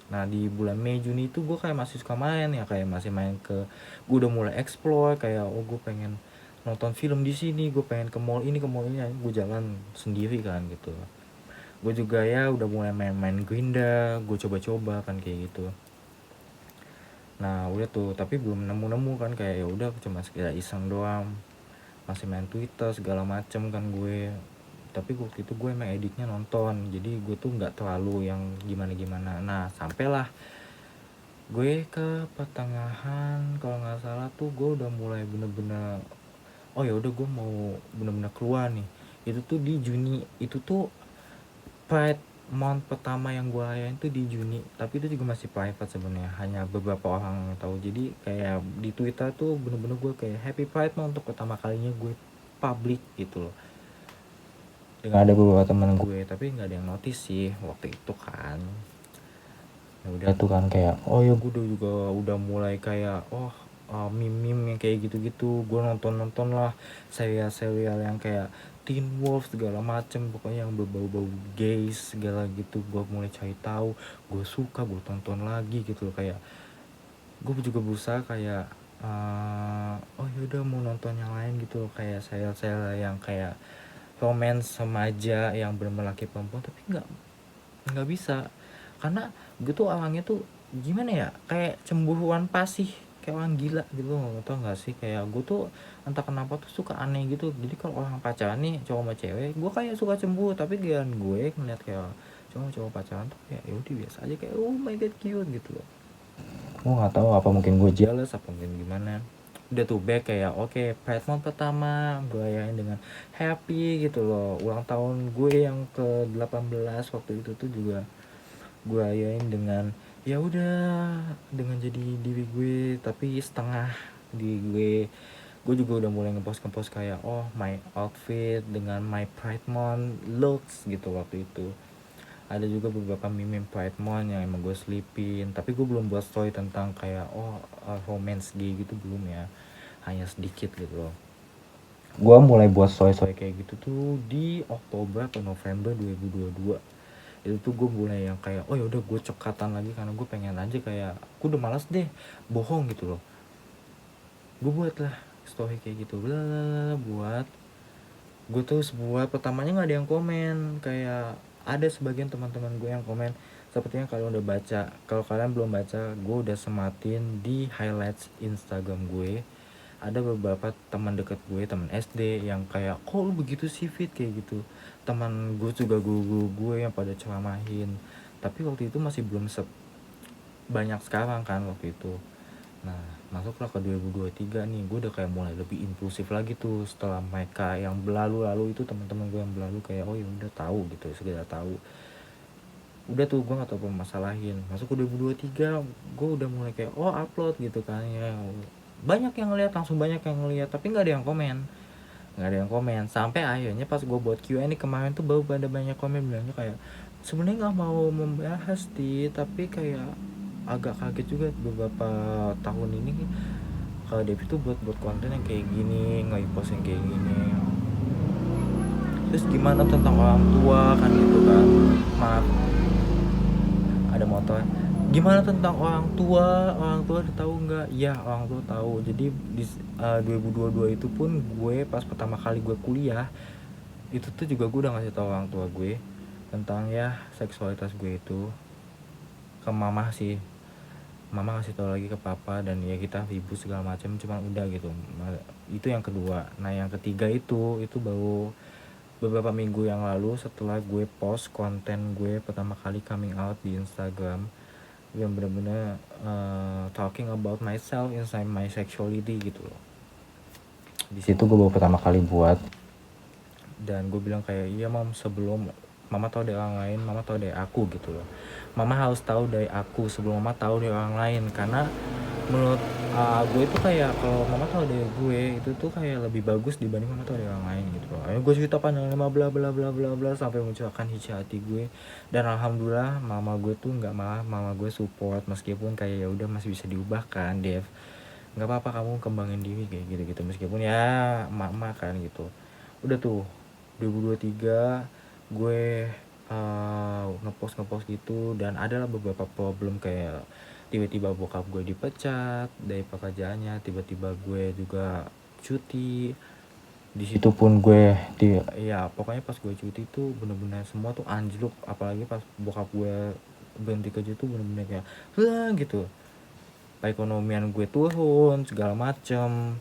Nah di bulan Mei Juni itu gue kayak masih suka main ya, kayak masih main gue udah mulai explore kayak, gue pengen nonton film di sini, gue pengen ke mall ini gue jalan sendiri kan gitu. Gue juga ya udah mulai main-main Grinda, gue coba-coba kan kayak gitu. Nah udah tuh, tapi belum nemu-nemu kan, kayak ya udah cuma sekedar iseng doang, masih main Twitter segala macem kan gue. Tapi waktu itu gue emang editnya nonton, jadi gue tuh nggak terlalu yang gimana-gimana. Nah sampailah gue ke pertengahan, kalau nggak salah tuh gue udah mulai bener-bener, oh ya udah gue mau bener-bener keluar nih. Itu tuh di Juni, itu tuh Pride month pertama yang gue rayain tuh di Juni, tapi itu juga masih private sebenarnya, hanya beberapa orang yang tahu. Jadi kayak di Twitter tuh bener-bener gue kayak Happy Pride month untuk pertama kalinya gue public gitu loh, dengan ada beberapa teman gue, tapi nggak ada yang notice sih waktu itu kan. Ya udah tuh kan kayak, oh ya gue udah mulai kayak, meme-meme yang kayak gitu-gitu gue nonton lah, serial yang kayak Teen Wolf segala macem, pokoknya yang berbau-bau gays segala gitu. Gue mulai cari tahu, gue suka, gue tonton lagi gitu loh. Kayak gue juga berusaha kayak, oh yaudah mau nonton yang lain gitu loh, kayak serial yang kayak romance remaja yang bener-bener laki perempuan, tapi nggak bisa. Karena gue tuh orangnya tuh gimana ya, kayak cemburuan pasih, kayak orang gila gitu, nggak tau nggak sih, kayak gue tuh entah kenapa tuh suka aneh gitu. Jadi kalau orang pacaran nih, cowok sama cewek, gue kayak suka cemburu, tapi giliran gue ngeliat kayak cowok pacaran tuh kayak ya udah biasa aja, kayak oh my god cute gitu loh. Gue nggak tahu apa mungkin gue jealous apa mungkin gimana. Udah tuh back kayak oke, Pride month pertama gue yain dengan happy gitu loh. Ulang tahun gue yang ke 18 waktu itu tuh juga gue ayain dengan ya udah, dengan jadi diri gue tapi setengah di gue juga udah mulai ngepost kayak, my outfit dengan my Pride month looks gitu. Waktu itu ada juga beberapa meme Pride month yang emang gue selipin, tapi gue belum buat story tentang kayak romance gay gitu, belum ya, hanya sedikit gitu loh. Gue mulai buat story kayak gitu tuh di Oktober atau November 2022. Itu tuh gue mulai yang kayak, oh yaudah gue cekatan lagi, karena gue pengen aja kayak, gue udah malas deh bohong gitu loh. Gue buat lah story kayak gitu, bla buat. Gue tuh sebuah pertamanya nggak ada yang komen, kayak ada sebagian teman-teman gue yang komen. Sepertinya kalian udah baca, kalau kalian belum baca, gue udah sematin di highlights Instagram gue. Ada beberapa teman deket gue, teman SD yang kayak, kok lu begitu sih Fit kayak gitu. Teman gue juga guru gue yang pada ceramahin, tapi waktu itu masih belum banyak sekarang kan waktu itu. Nah masuklah ke 2023 nih, gue udah kayak mulai lebih impulsif lagi tuh. Setelah mereka yang berlalu itu, teman-teman gue yang berlalu kayak, oh ya udah tahu gitu, sekedar tahu. Udah tuh gue nggak tahu apa masalahin, masuk ke 2023 gue udah mulai kayak upload gitu kan ya, banyak yang ngeliat, langsung banyak yang ngeliat, tapi nggak ada yang komen, sampai akhirnya pas gue buat Q&A kemarin tuh baru pada banyak komen bilangnya kayak sebenarnya nggak mau membahas tapi kayak agak kaget juga beberapa tahun ini kalau Devi tuh buat konten yang kayak gini, nge-post yang kayak gini. Terus gimana tentang orang tua kan gitu kan, maaf ada motor. Gimana tentang orang tua udah tahu nggak? Ya orang tua tahu. Jadi di 2022 itu pun gue pas pertama kali gue kuliah itu tuh juga gue udah ngasih tahu orang tua gue tentang ya seksualitas gue itu ke mama sih. Mama ngasih tahu lagi ke papa dan ya kita ribut segala macam, cuman udah gitu. Itu yang kedua. Nah yang ketiga itu baru beberapa minggu yang lalu setelah gue post konten gue pertama kali coming out di Instagram yang bener-bener talking about myself inside my sexuality gitu loh. Di situ gue baru pertama kali buat, dan gue bilang kayak iya mom, sebelum mama tahu dari orang lain, mama tahu dari aku gitu loh. Mama harus tahu dari aku sebelum mama tahu dari orang lain, karena menurut gue itu kayak kalau mama tahu dari gue itu tuh kayak lebih bagus dibanding mama tahu dari orang lain gitu loh. Ayo gue cerita panjang lama bla bla bla bla bla sampai mencurahkan isi hati gue, dan alhamdulillah mama gue tuh nggak marah, mama gue support meskipun kayak ya udah masih bisa diubah kan Dev, nggak apa-apa kamu kembangin diri kayak gitu meskipun ya mama kan gitu. Udah tuh 2023 gue ngepost gitu, dan adalah beberapa problem kayak tiba-tiba bokap gue dipecat dari pekerjaannya, tiba-tiba gue juga cuti. Di situ pun gue ya pokoknya pas gue cuti tuh bener-bener semua tuh anjlok, apalagi pas bokap gue berhenti kerja tuh bener-bener kayak gitu, perekonomian gue turun segala macem.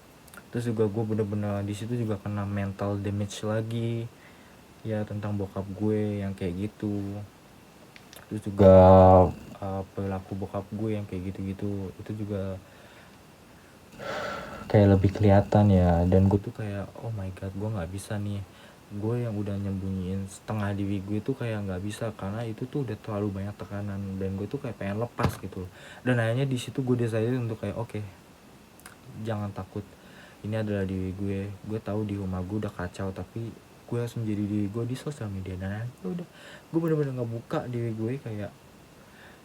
Terus juga gue bener-bener di situ juga kena mental damage lagi ya tentang bokap gue yang kayak gitu. Terus juga perilaku bokap gue yang kayak gitu-gitu itu juga kayak lebih kelihatan ya, dan gue tuh kayak oh my god, gue nggak bisa nih, gue yang udah nyembunyiin setengah diri gue tuh kayak nggak bisa karena itu tuh udah terlalu banyak tekanan, dan gue tuh kayak pengen lepas gitu. Dan akhirnya di situ gue decide untuk kayak oke, jangan takut, ini adalah diri gue tahu di rumah gue udah kacau, tapi gue harus menjadi diri gue di sosial media. Dan udah gue bener-bener ngebuka diri gue kayak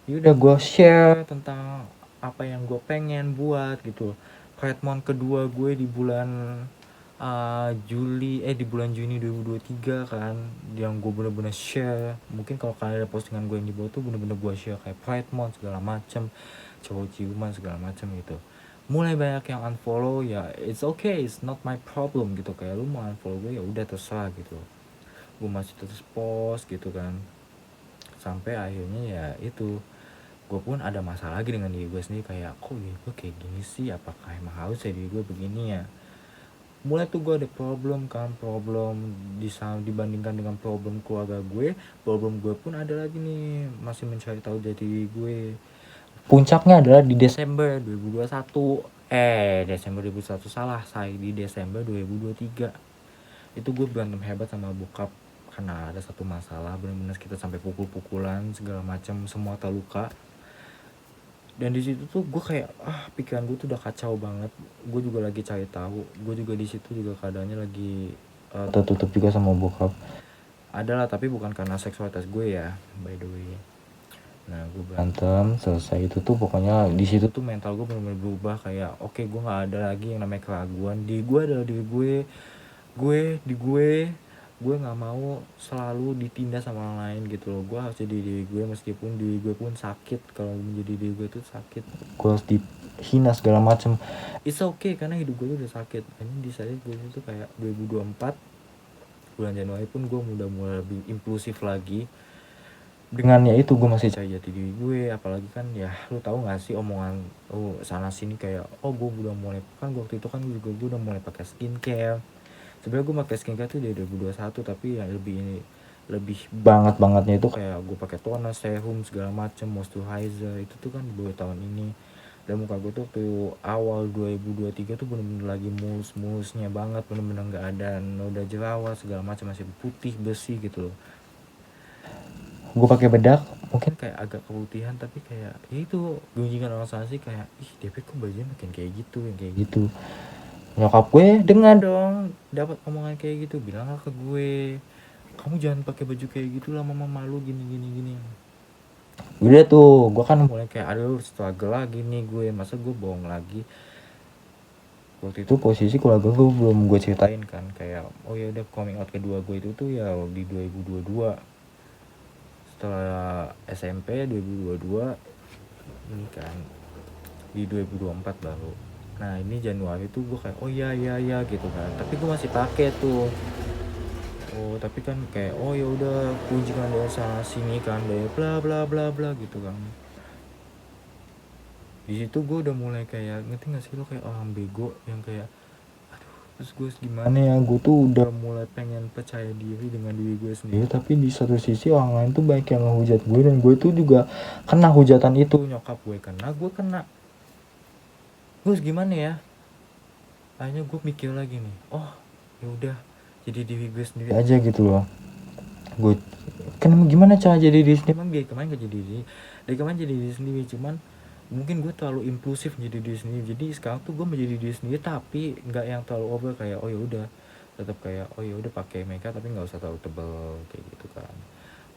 ya udah gue share tentang apa yang gue pengen buat gitu. Redmond kedua gue di bulan di bulan Juni 2023 kan, yang gue bener-bener share. Mungkin kalau kalian ada postingan gue yang di bawah tuh bener-bener gue share kayak Pride Month segala macem, cowok ciuman segala macem gitu. Mulai banyak yang unfollow, ya it's okay, it's not my problem gitu. Kayak lu mau unfollow gue ya udah terserah gitu, gue masih terus post gitu kan. Sampai akhirnya ya itu, gue pun ada masalah lagi dengan diri gue sendiri, kayak kok diri gue kayak gini sih, apakah emang harus ya diri gue begini ya. Mulai tuh gue ada problem dibandingkan dengan problem keluarga gue, problem gue pun ada lagi nih, masih mencari tahu jati diri gue. Puncaknya adalah di Desember 2021 Desember 2021 salah, saya di Desember 2023 itu gue berantem hebat sama bokap karena ada satu masalah, benar-benar kita sampai pukul-pukulan segala macam, semua terluka. Dan di situ tuh gue kayak pikiran gue tuh udah kacau banget. Gue juga lagi cari tahu, gue juga di situ juga keadaannya lagi tertutup juga sama bokap adalah, tapi bukan karena seksualitas gue ya, by the way. Nah gue berantem selesai itu tuh pokoknya di situ tuh mental gue benar-benar berubah, kayak oke, gue nggak ada lagi yang namanya keraguan, di gue adalah diri gue nggak mau selalu ditindas sama orang lain gitu loh. Gue harus jadi diri gue meskipun diri gue pun sakit, kalau menjadi diri gue itu sakit, gue harus dihina segala macem, it's okay karena hidup gue tuh udah sakit. Ini di saat gue itu kayak 2024 bulan Januari pun gue udah mulai lebih impulsif lagi. Dengannya itu gue masih cari jati diri gue, apalagi kan ya lu tahu nggak sih omongan sana sini kayak gue udah mulai, kan waktu itu kan gue udah mulai pakai skincare. Sebenarnya gue pakai skincare tuh dari 2021, tapi ya lebih bangetnya itu kayak gue pakai toner, serum segala macem, moisturizer itu tuh kan 2 tahun ini. Dan muka gue tuh awal 2023 tuh bener-bener lagi mulusnya banget, bener-bener nggak ada noda jerawat segala macam, masih putih bersih gitu loh. gue pakai bedak mungkin kayak agak keputihan, tapi kayak ya itu gunjingan orang sana sih kayak, ih DP kok bajunya makin kayak gitu, yang kayak gitu. Nyokap gue dengar dong dapat omongan kayak gitu, bilanglah ke gue, kamu jangan pakai baju kayak gitu lah, mama malu gini gini gini. Udah tuh gue kan mulai kayak aduh struggle lagi nih gue, masa gue bohong lagi. Waktu itu posisi keluarga gue belum gue ceritain kan, kayak oh ya udah coming out kedua gue itu tuh ya di 2022, setelah SMP 2022 ini kan di 2024 baru. Nah ini Januari tuh gue kayak oh ya ya ya gitu kan, tapi gue masih pakai tuh. Oh tapi kan kayak oh ya udah kunjungan dari sana sini kan, dari bla bla bla bla gitu kan. Di situ gue udah mulai kayak ngerti gak sih lo, kayak orang bego yang kayak aduh terus gue gimana ya, gue tuh udah mulai pengen percaya diri dengan diri gue sendiri, tapi di satu sisi orang lain tuh banyak yang ngehujat gue, dan gue tuh juga kena hujatan itu. Nyokap gue kena, gue kena, terus gimana ya, akhirnya gue mikir lagi nih, oh ya udah jadi diri gue sendiri aja gitu loh. Gue kan gimana cara jadi diri sendiri, emang dari kemarin gak jadi diri, dari kemarin jadi diri sendiri, cuman mungkin gue terlalu impulsif jadi diri sendiri. Jadi sekarang tuh gue menjadi diri sendiri tapi nggak yang terlalu over, kayak oh ya udah tetap kayak oh ya udah pakai makeup tapi nggak usah terlalu tebel kayak gitu kan.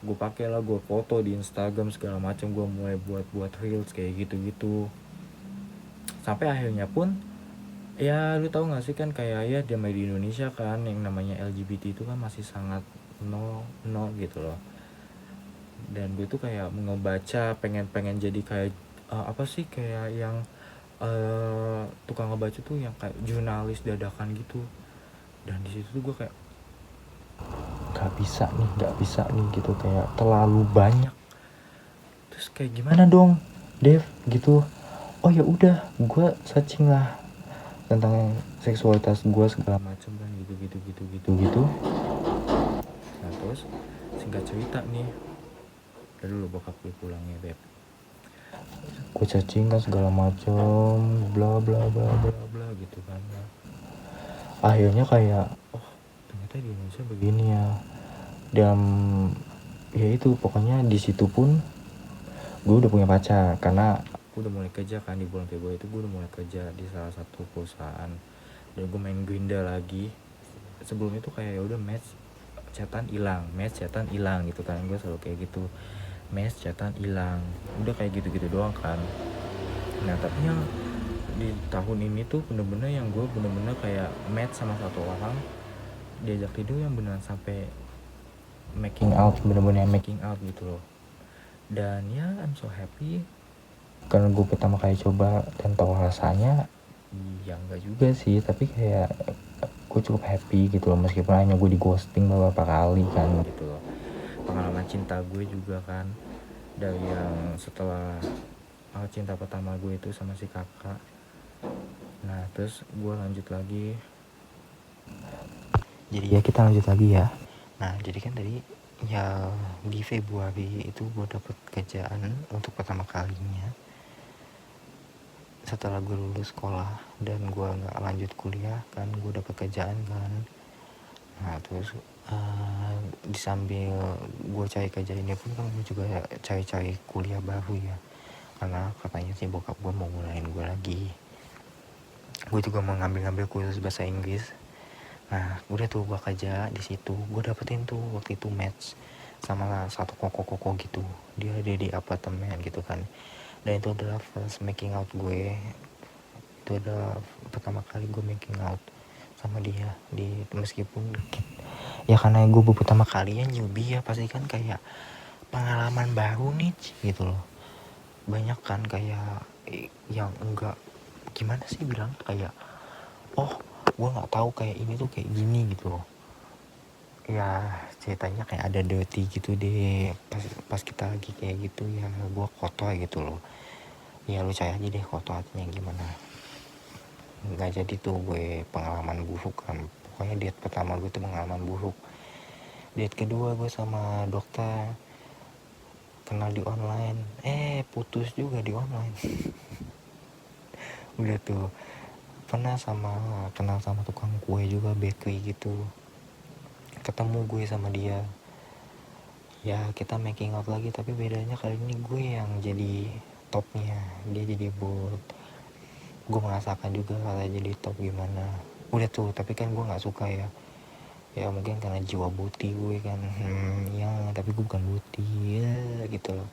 Gue pakai lah, gue foto di Instagram segala macam, gue mulai buat reels kayak gitu sampai akhirnya pun ya lu tahu nggak sih kan, kayak ya damai di Indonesia kan yang namanya LGBT itu kan masih sangat no gitu loh. Dan gue tuh kayak ngebaca pengen jadi kayak apa sih, kayak yang tukang ngebaca tuh yang kayak jurnalis dadakan gitu. Dan di situ tuh gue kayak nggak bisa nih gitu, kayak terlalu banyak. Terus kayak gimana dong Dev gitu. Oh ya udah gue searching lah tentang seksualitas gue segala macam kan, gitu. Nah terus singkat cerita nih, udah dulu bokap gue pulangnya Beb, gue cacing kan segala macem bla bla bla bla bla gitu kan. Akhirnya kayak oh ternyata di Indonesia begini ya. Dan ya itu pokoknya di situ pun gue udah punya pacar, karena gue udah mulai kerja kan di bulan Februari itu. Gue udah mulai kerja di salah satu perusahaan dan gue main Grindr lagi. Sebelum itu kayak ya udah match chatan hilang gitu kan, gue selalu kayak gitu, match chatan hilang, udah kayak gitu doang kan. Nah tapi yang di tahun ini tuh bener-bener yang gue bener-bener kayak match sama satu orang, diajak tidur yang beneran sampai making out, bener-bener making out gitu loh. Dan ya I'm so happy karena gue pertama kali coba dan tahu rasanya. Ya enggak juga sih, tapi kayak gue cukup happy gitu loh, meskipun hanya gue di ghosting beberapa kali kan gitu loh. Pengalaman cinta gue juga kan, dari yang setelah cinta pertama gue itu sama si kakak. Nah terus gue lanjut lagi, jadi ya kita lanjut lagi ya. Nah jadi kan tadi ya di Februari itu gue dapet kerjaan untuk pertama kalinya setelah gue lulus sekolah dan gue nggak lanjut kuliah kan, gue dapet kerjaan kan. Nah terus di sambil gue cari kerja ini pun kan gue juga cari kuliah baru ya, karena katanya sih bokap gue mau ngulain gue lagi. Gue juga mau ngambil kursus bahasa Inggris. Nah udah tuh gue kerja di situ, gue dapetin tuh waktu itu match sama satu koko gitu, dia ada di apartemen gitu kan. Dan itu adalah first making out gue, itu adalah pertama kali gue making out sama dia. Meskipun ya karena gue pertama kali ya newbie ya, pasti kan kayak pengalaman baru nih gitu loh. Banyak kan kayak yang enggak, gimana sih bilang, kayak oh gue nggak tahu kayak ini tuh kayak gini gitu loh. Ya ceritanya kayak ada dirty gitu deh pas kita lagi kayak gitu ya, gue kotor gitu loh. Ya lu cari aja deh kotor artinya gimana. Nggak jadi tuh gue pengalaman buruk kan. Pokoknya date pertama gue tuh pengalaman buruk. Date kedua gue sama dokter kenal di online, putus juga di online. Udah tuh pernah kenal sama tukang kue juga, bakery gitu, ketemu gue sama dia Ya kita making out lagi, tapi bedanya kali ini gue yang jadi topnya, dia jadi bot. Gue merasakan juga kalau jadi top gimana. Udah tuh, tapi kan gue nggak suka ya. Ya mungkin karena jiwa buti gue kan. Ya tapi gue bukan buti ya gitu loh.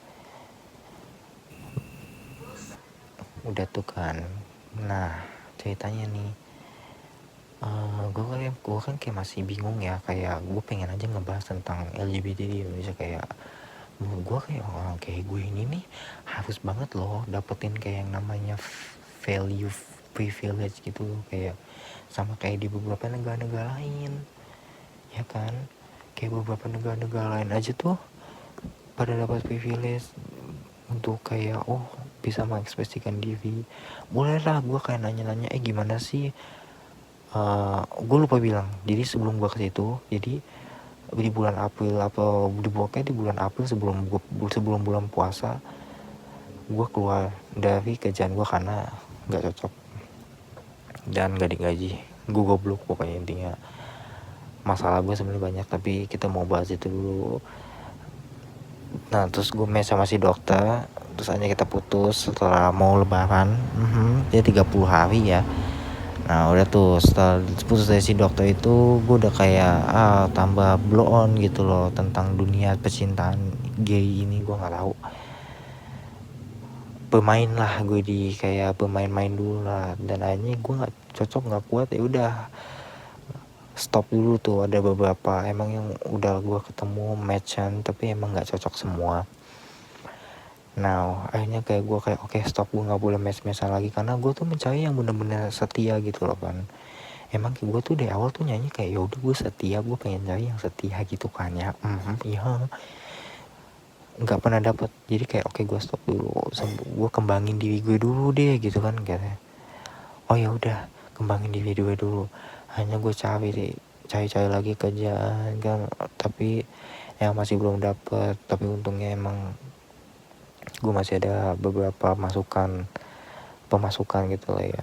Udah tuh kan. Nah ceritanya nih, gue kan kayak masih bingung ya, kayak gue pengen aja ngebahas tentang LGBT di Indonesia. Kayak menurut gue kayak orang kayak gue ini nih harus banget loh dapetin kayak yang namanya value privilege gitu loh, kayak sama kayak di beberapa negara-negara lain ya kan. Kayak beberapa negara-negara lain aja tuh pada dapat privilege untuk kayak bisa mengekspresikan diri. Boleh lah gue kayak nanya-nanya gimana sih, gue lupa bilang, jadi sebelum gue ke situ, jadi di bulan April atau di bulan April sebelum bulan puasa, gue keluar dari kerjaan gue karena nggak cocok dan gak digaji. Gue goblok pokoknya, intinya masalah gue sebenarnya banyak, tapi kita mau bahas itu dulu. Nah terus gue match sama si dokter, terus akhirnya kita putus setelah mau lebaran. Jadi 30 hari ya. Nah udah tuh setelah putus dari si dokter itu, gue udah kayak tambah blow on gitu loh tentang dunia percintaan gay ini. Gue nggak tahu, pemain lah gue di kayak pemain-main dulu lah, dan akhirnya gue nggak cocok, nggak kuat, ya udah stop dulu tuh. Ada beberapa emang yang udah gue ketemu matchan, tapi emang nggak cocok semua. Nah akhirnya kayak gue kayak oke, stop, gue nggak boleh match-matchan lagi karena gue tuh mencari yang bener-bener setia gitu loh kan. Emang gue tuh dari awal tuh nyanyi kayak yaudah gue setia, gue pengen cari yang setia gitu kan ya. Iya, nggak pernah dapet. Jadi kayak oke, gue stop dulu, gue kembangin diri gue dulu deh gitu kan katanya. Oh ya udah, kembangin diri gue dulu. Hanya gue cari lagi kerjaan kan, tapi yang masih belum dapet. Tapi untungnya emang gue masih ada beberapa pemasukan gitu lah ya.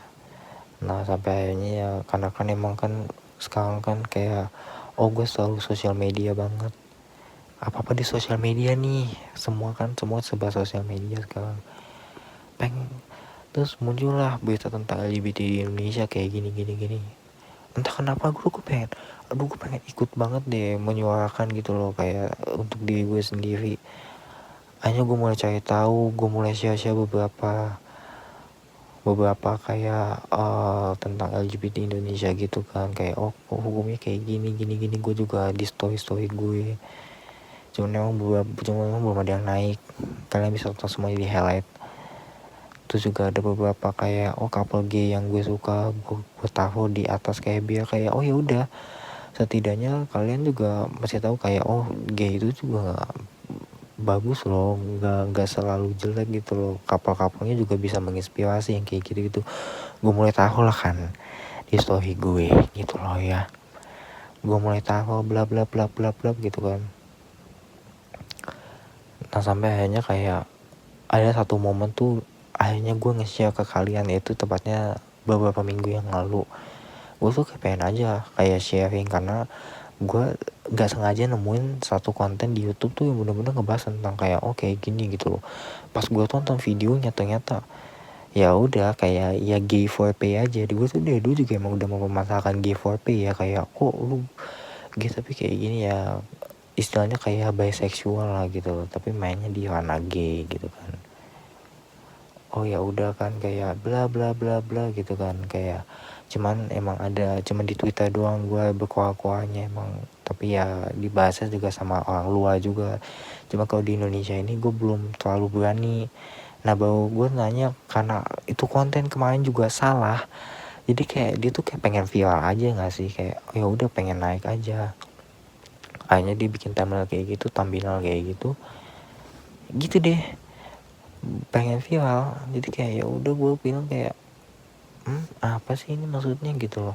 Nah sampai akhirnya ya, karena kan emang kan sekarang kan kayak gue selalu sosial media banget, apa-apa di sosial media nih, semua serba sosial media sekarang. Terus muncullah berita tentang LGBT di Indonesia kayak gini. Entah kenapa gue pengen ikut banget deh menyuarakan gitu loh, kayak untuk diri gue sendiri. Hanya gue mulai cari tahu, gue mulai share beberapa kayak tentang LGBT Indonesia gitu kan, kayak hukumnya kayak gini. Gue juga di story gue, cuman emang belum ada yang naik. Kalian bisa tonton semuanya di highlight. Terus juga ada beberapa kayak couple gay yang gue suka, gue taruh di atas kayak biar kayak ya udah, setidaknya kalian juga masih tahu kayak gay itu juga bagus loh, nggak selalu jelek gitu loh. Kapal-kapalnya juga bisa menginspirasi yang kayak gitu. Gue mulai tahu lah kan di story gue gitu loh ya. Gue mulai tahu bla bla bla bla bla gitu kan. Nah sampai akhirnya kayak ada satu momen tuh, akhirnya gue nge-share ke kalian, yaitu tepatnya beberapa minggu yang lalu. Gue tuh kayak pengen aja kayak sharing, karena gue gak sengaja nemuin satu konten di YouTube tuh yang bener-bener ngebahas tentang kayak kayak gini gitu loh. Pas gue tonton videonya ternyata ya udah kayak ya gay for pay aja. Gue tuh dari dulu juga emang udah mempermasalahkan gay for pay ya, kayak kok lu gay tapi kayak gini ya, istilahnya kayak bisexual lah gitu loh, tapi mainnya di ranah gay gitu kan. Ya udah kan kayak bla bla bla bla gitu kan, kayak cuman di Twitter doang gue berkoar-koarnya emang, tapi ya dibahasnya juga sama orang luar juga. Cuma kalau di Indonesia ini gue belum terlalu berani. Nah baru gue nanya karena itu konten kemarin juga salah, jadi kayak dia tuh kayak pengen viral aja nggak sih, kayak ya udah pengen naik aja. Akhirnya dia bikin thumbnail kayak gitu, thumbnail kayak gitu deh, pengen viral. Jadi kayak ya udah gue bilang kayak apa sih ini maksudnya gitu loh,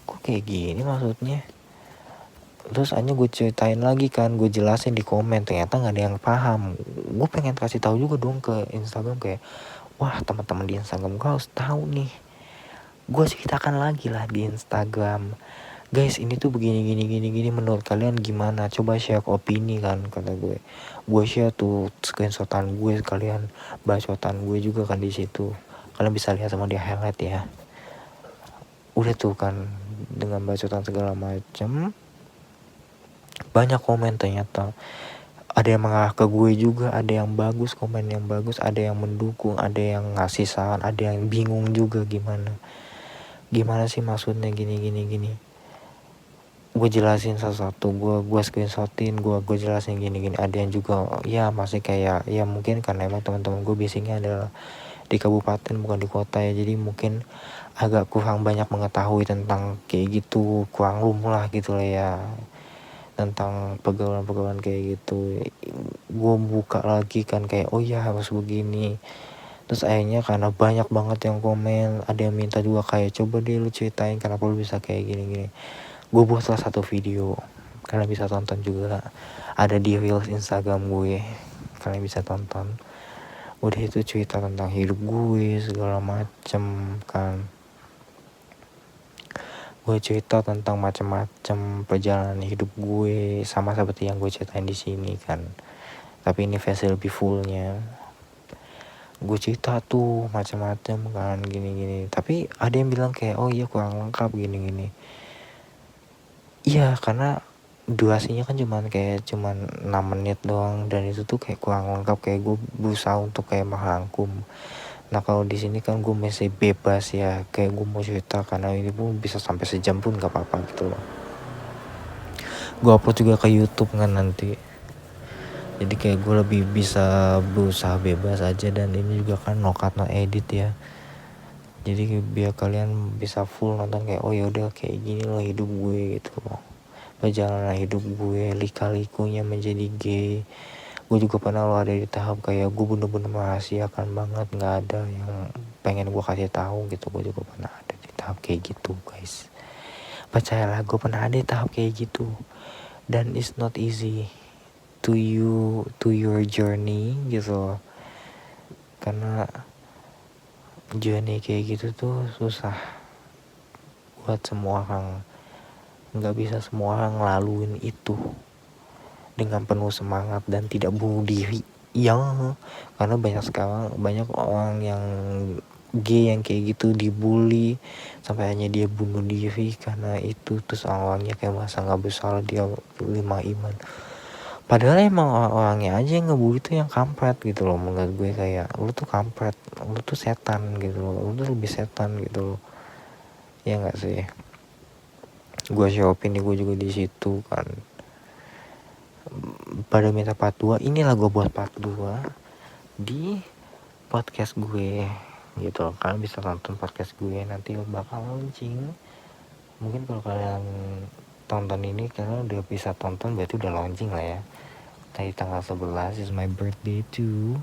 kok kayak gini maksudnya. Terus akhirnya gue ceritain lagi kan, gue jelasin di komen, ternyata nggak ada yang paham. Gue pengen kasih tahu juga dong ke Instagram, kayak wah teman-teman di Instagram gue harus tahu nih. Gue ceritakan lagi lah di Instagram, guys ini tuh begini gini gini gini, menurut kalian gimana, coba share opini kan, kata gue share tuh screenshotan gue, sekalian bacotan gue juga kan di situ, kalian bisa lihat sama di highlight ya. Udah tuh kan dengan bacotan segala macam, banyak komen ternyata. Ada yang mengarah ke gue juga, ada yang bagus, komen yang bagus, ada yang mendukung, ada yang ngasih saran, ada yang bingung juga gimana sih maksudnya gini. Gue jelasin satu-satu, gue screenshotin, gue jelasin gini. Ada yang juga ya masih kayak ya mungkin karena emang teman-teman gue basicnya adalah di kabupaten bukan di kota ya, jadi mungkin agak kurang banyak mengetahui tentang kayak gitu, kurang lumrah gitu lah ya, tentang pergaulan kayak gitu. Gue buka lagi kan kayak oh ya harus begini, terus akhirnya karena banyak banget yang komen, ada yang minta juga kayak coba deh lu ceritain kenapa lu bisa kayak gini. Gue buat salah satu video, kalian bisa tonton juga, ada di reels Instagram gue, kalian bisa tonton. Udah itu cerita tentang hidup gue segala macem kan, gue cerita tentang macam-macam perjalanan hidup gue sama seperti yang gue ceritain di sini kan, tapi ini versi lebih fullnya. Gue cerita tuh macam-macam kan gini, tapi ada yang bilang kayak oh iya kurang lengkap gini. Iya karena durasinya kan cuman 6 menit doang, dan itu tuh kayak kurang lengkap, kayak gue berusaha untuk kayak merangkum. Nah kalau di sini kan gue masih bebas ya, kayak gue mau cerita karena ini pun bisa sampai sejam pun gak apa-apa gitu loh. Gue upload juga ke YouTube kan nanti, jadi kayak gue lebih bisa berusaha bebas aja, dan ini juga kan no cut no edit ya, jadi biar kalian bisa full nonton kayak oh yaudah kayak gini loh hidup gue gitu loh, perjalanan hidup gue, lika-likunya menjadi gay. Gue juga pernah lo ada di tahap kayak gue bener-bener merahasiakan banget, nggak ada yang pengen gue kasih tahu gitu. Gue juga pernah ada di tahap kayak gitu guys, percayalah gue pernah ada di tahap kayak gitu, dan it's not easy to your journey gitu, karena journey kayak gitu tuh susah buat semua orang, nggak bisa semua orang ngelaluin itu dengan penuh semangat dan tidak bunuh diri ya, karena banyak orang yang gay yang kayak gitu dibully sampai hanya dia bunuh diri karena itu, terus awalnya kayak masa nggak bersalah, dia lemah iman, padahal emang orangnya aja yang ngebully tuh yang kampret gitu loh. Menurut gue kayak lu tuh kampret, lu tuh setan gitu loh, lu tuh lebih setan gitu loh, ya nggak sih. Gue share opini gue juga di situ kan, pada minta part 2, inilah gue buat part 2 di podcast gue gitu. Kalian bisa tonton podcast gue, nanti bakal launching. Mungkin kalau kalian tonton ini kalian udah bisa tonton, berarti udah launching lah ya. Tadi tanggal 11 is my birthday too,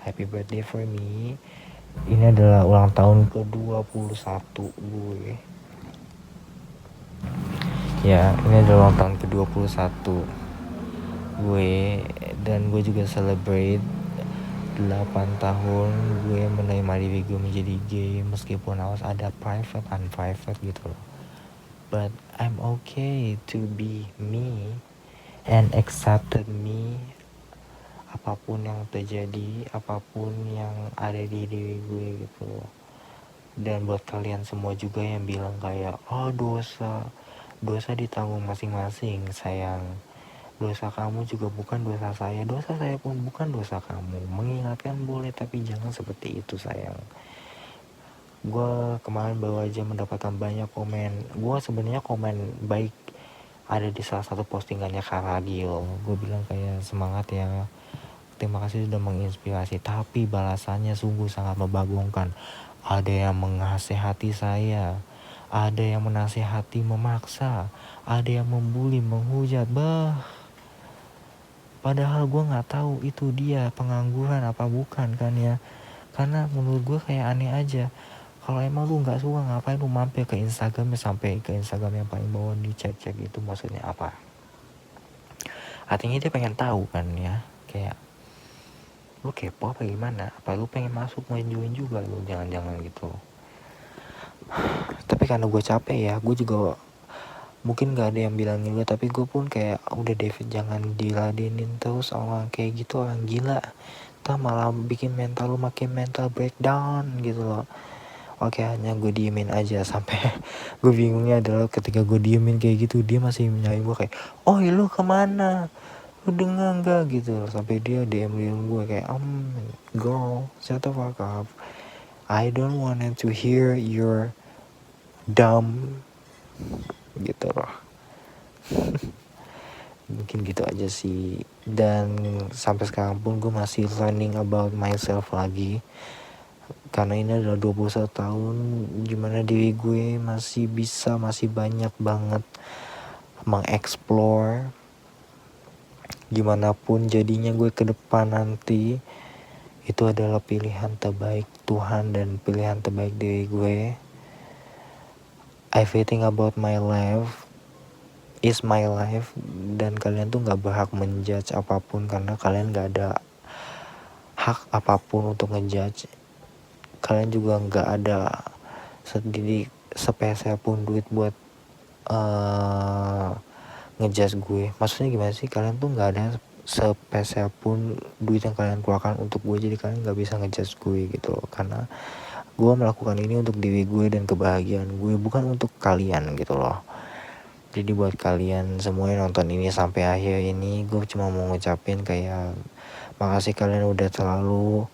happy birthday for me. Ini adalah ulang tahun ke-21 gue ya, ini adalah ulang tahun ke-21 gue, dan gue juga celebrate 8 tahun gue menerima diri gue menjadi gay, meskipun harus ada private unprivate gitu loh, but I'm okay to be me and accepted me, apapun yang terjadi, apapun yang ada di diri gue gitu loh. Dan buat kalian semua juga yang bilang kayak oh dosa ditanggung masing-masing sayang, dosa kamu juga bukan dosa saya pun bukan dosa kamu, mengingatkan boleh tapi jangan seperti itu sayang. Gue kemarin baru aja mendapatkan banyak komen, gue sebenarnya komen baik ada di salah satu postingannya Kak Radio. Gue bilang kayak semangat ya, terima kasih sudah menginspirasi, tapi balasannya sungguh sangat membagongkan. Ada yang menasehati saya, ada yang menasehati memaksa, ada yang membuli, menghujat, padahal gue nggak tahu itu dia pengangguran apa bukan kan ya. Karena menurut gue kayak aneh aja, kalau emang lu nggak suka ngapain lu mampir ke Instagramnya, sampai ke Instagram yang paling bawah dicek itu maksudnya apa? Artinya dia pengen tahu kan ya, kayak lu kepo apa gimana, apa lu pengen masuk main join juga lu, jangan gitu. Tapi karena gue capek ya, gue juga Mungkin gak ada yang bilangin gue, tapi gue pun kayak udah David jangan diladenin terus orang kayak gitu, orang gila, malah bikin mental lu makin mental breakdown gitu loh. Oke, hanya gue diemin aja sampai gue bingungnya adalah ketika gue diemin kayak gitu dia masih nyari gue kayak, oh lu kemana, lu dengar nggak gitu, sampai dia DM gue kayak, girl shut the fuck up, I don't want to hear your dumb gitu loh. Mungkin gitu aja sih. Dan sampai sekarang pun gue masih learning about myself lagi, karena ini adalah 21 tahun gimana diri gue masih banyak banget mengeksplor gimana pun jadinya gue ke depan nanti. Itu adalah pilihan terbaik Tuhan dan pilihan terbaik diri gue. Everything about my life is my life, dan kalian tuh gak berhak menjudge apapun, karena kalian gak ada hak apapun untuk ngejudge. Kalian juga gak ada sedikit sepeser pun duit buat ngejudge gue. Maksudnya gimana sih, kalian tuh gak ada sepeser pun duit yang kalian keluarkan untuk gue, jadi kalian gak bisa ngejudge gue gitu loh. Karena gue melakukan ini untuk diri gue dan kebahagiaan gue, bukan untuk kalian gitu loh. Jadi buat kalian semua yang nonton ini sampai akhir ini, gue cuma mau ngucapin kayak makasih, kalian udah selalu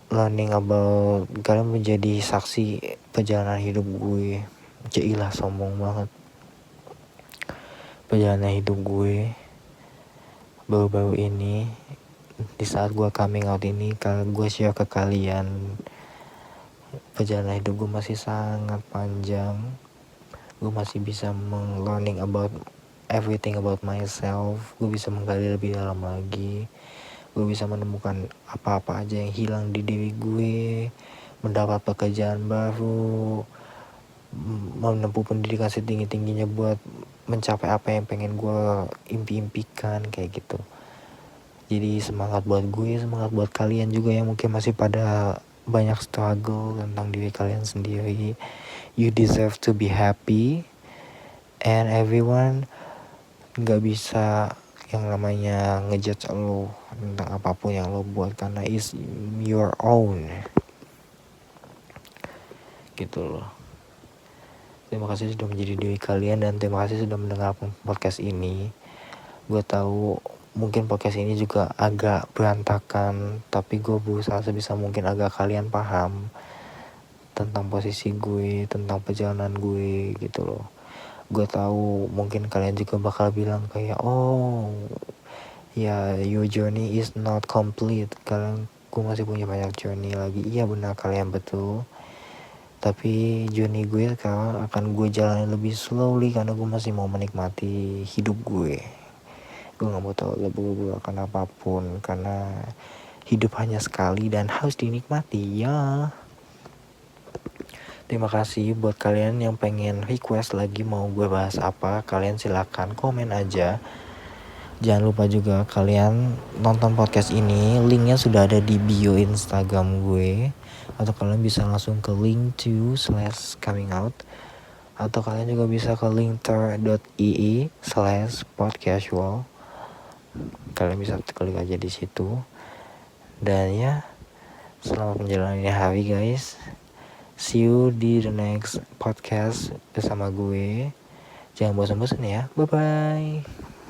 learning about, kalian menjadi saksi perjalanan hidup gue. Jailah sombong banget. Perjalanan hidup gue baru-baru ini, di saat gue coming out ini, kalau gue share ke kalian, perjalanan hidup gue masih sangat panjang. Gue masih bisa learning about everything about myself. Gue bisa menggali lebih dalam lagi. Gue bisa menemukan apa-apa aja yang hilang di diri gue, mendapat pekerjaan baru, menempuh pendidikan setinggi-tingginya buat mencapai apa yang pengen gue impikan kayak gitu. Jadi semangat buat gue, semangat buat kalian juga yang mungkin masih pada banyak struggle tentang diri kalian sendiri. You deserve to be happy, and everyone gak bisa yang namanya ngejudge lo tentang apapun yang lo buat, karena is your own gitu loh. Terima kasih sudah menjadi diri kalian, dan terima kasih sudah mendengarkan podcast ini. Gue tahu mungkin podcast ini juga agak berantakan, tapi gue berusaha sebisa mungkin agar kalian paham tentang posisi gue, tentang perjalanan gue gitu loh. Gue tahu mungkin kalian juga bakal bilang kayak, oh ya, your journey is not complete, kalian, gue masih punya banyak journey lagi. Iya benar, kalian betul. Tapi journey gue sekarang akan gue jalani lebih slowly, karena gue masih mau menikmati hidup gue. Gue gak mau tahu lebih akan apapun, karena hidup hanya sekali dan harus dinikmati ya. Terima kasih buat kalian yang pengen request lagi mau gue bahas apa, kalian silakan komen aja. Jangan lupa juga kalian nonton podcast ini, linknya sudah ada di bio Instagram gue, atau kalian bisa langsung ke link.to/comingout, atau kalian juga bisa ke linkter.ee/podcasual. Kalian bisa klik aja di situ. Dan ya, selamat menjalani hari guys. See you di the next podcast bersama gue. Jangan bosan-bosan ya. Bye-bye.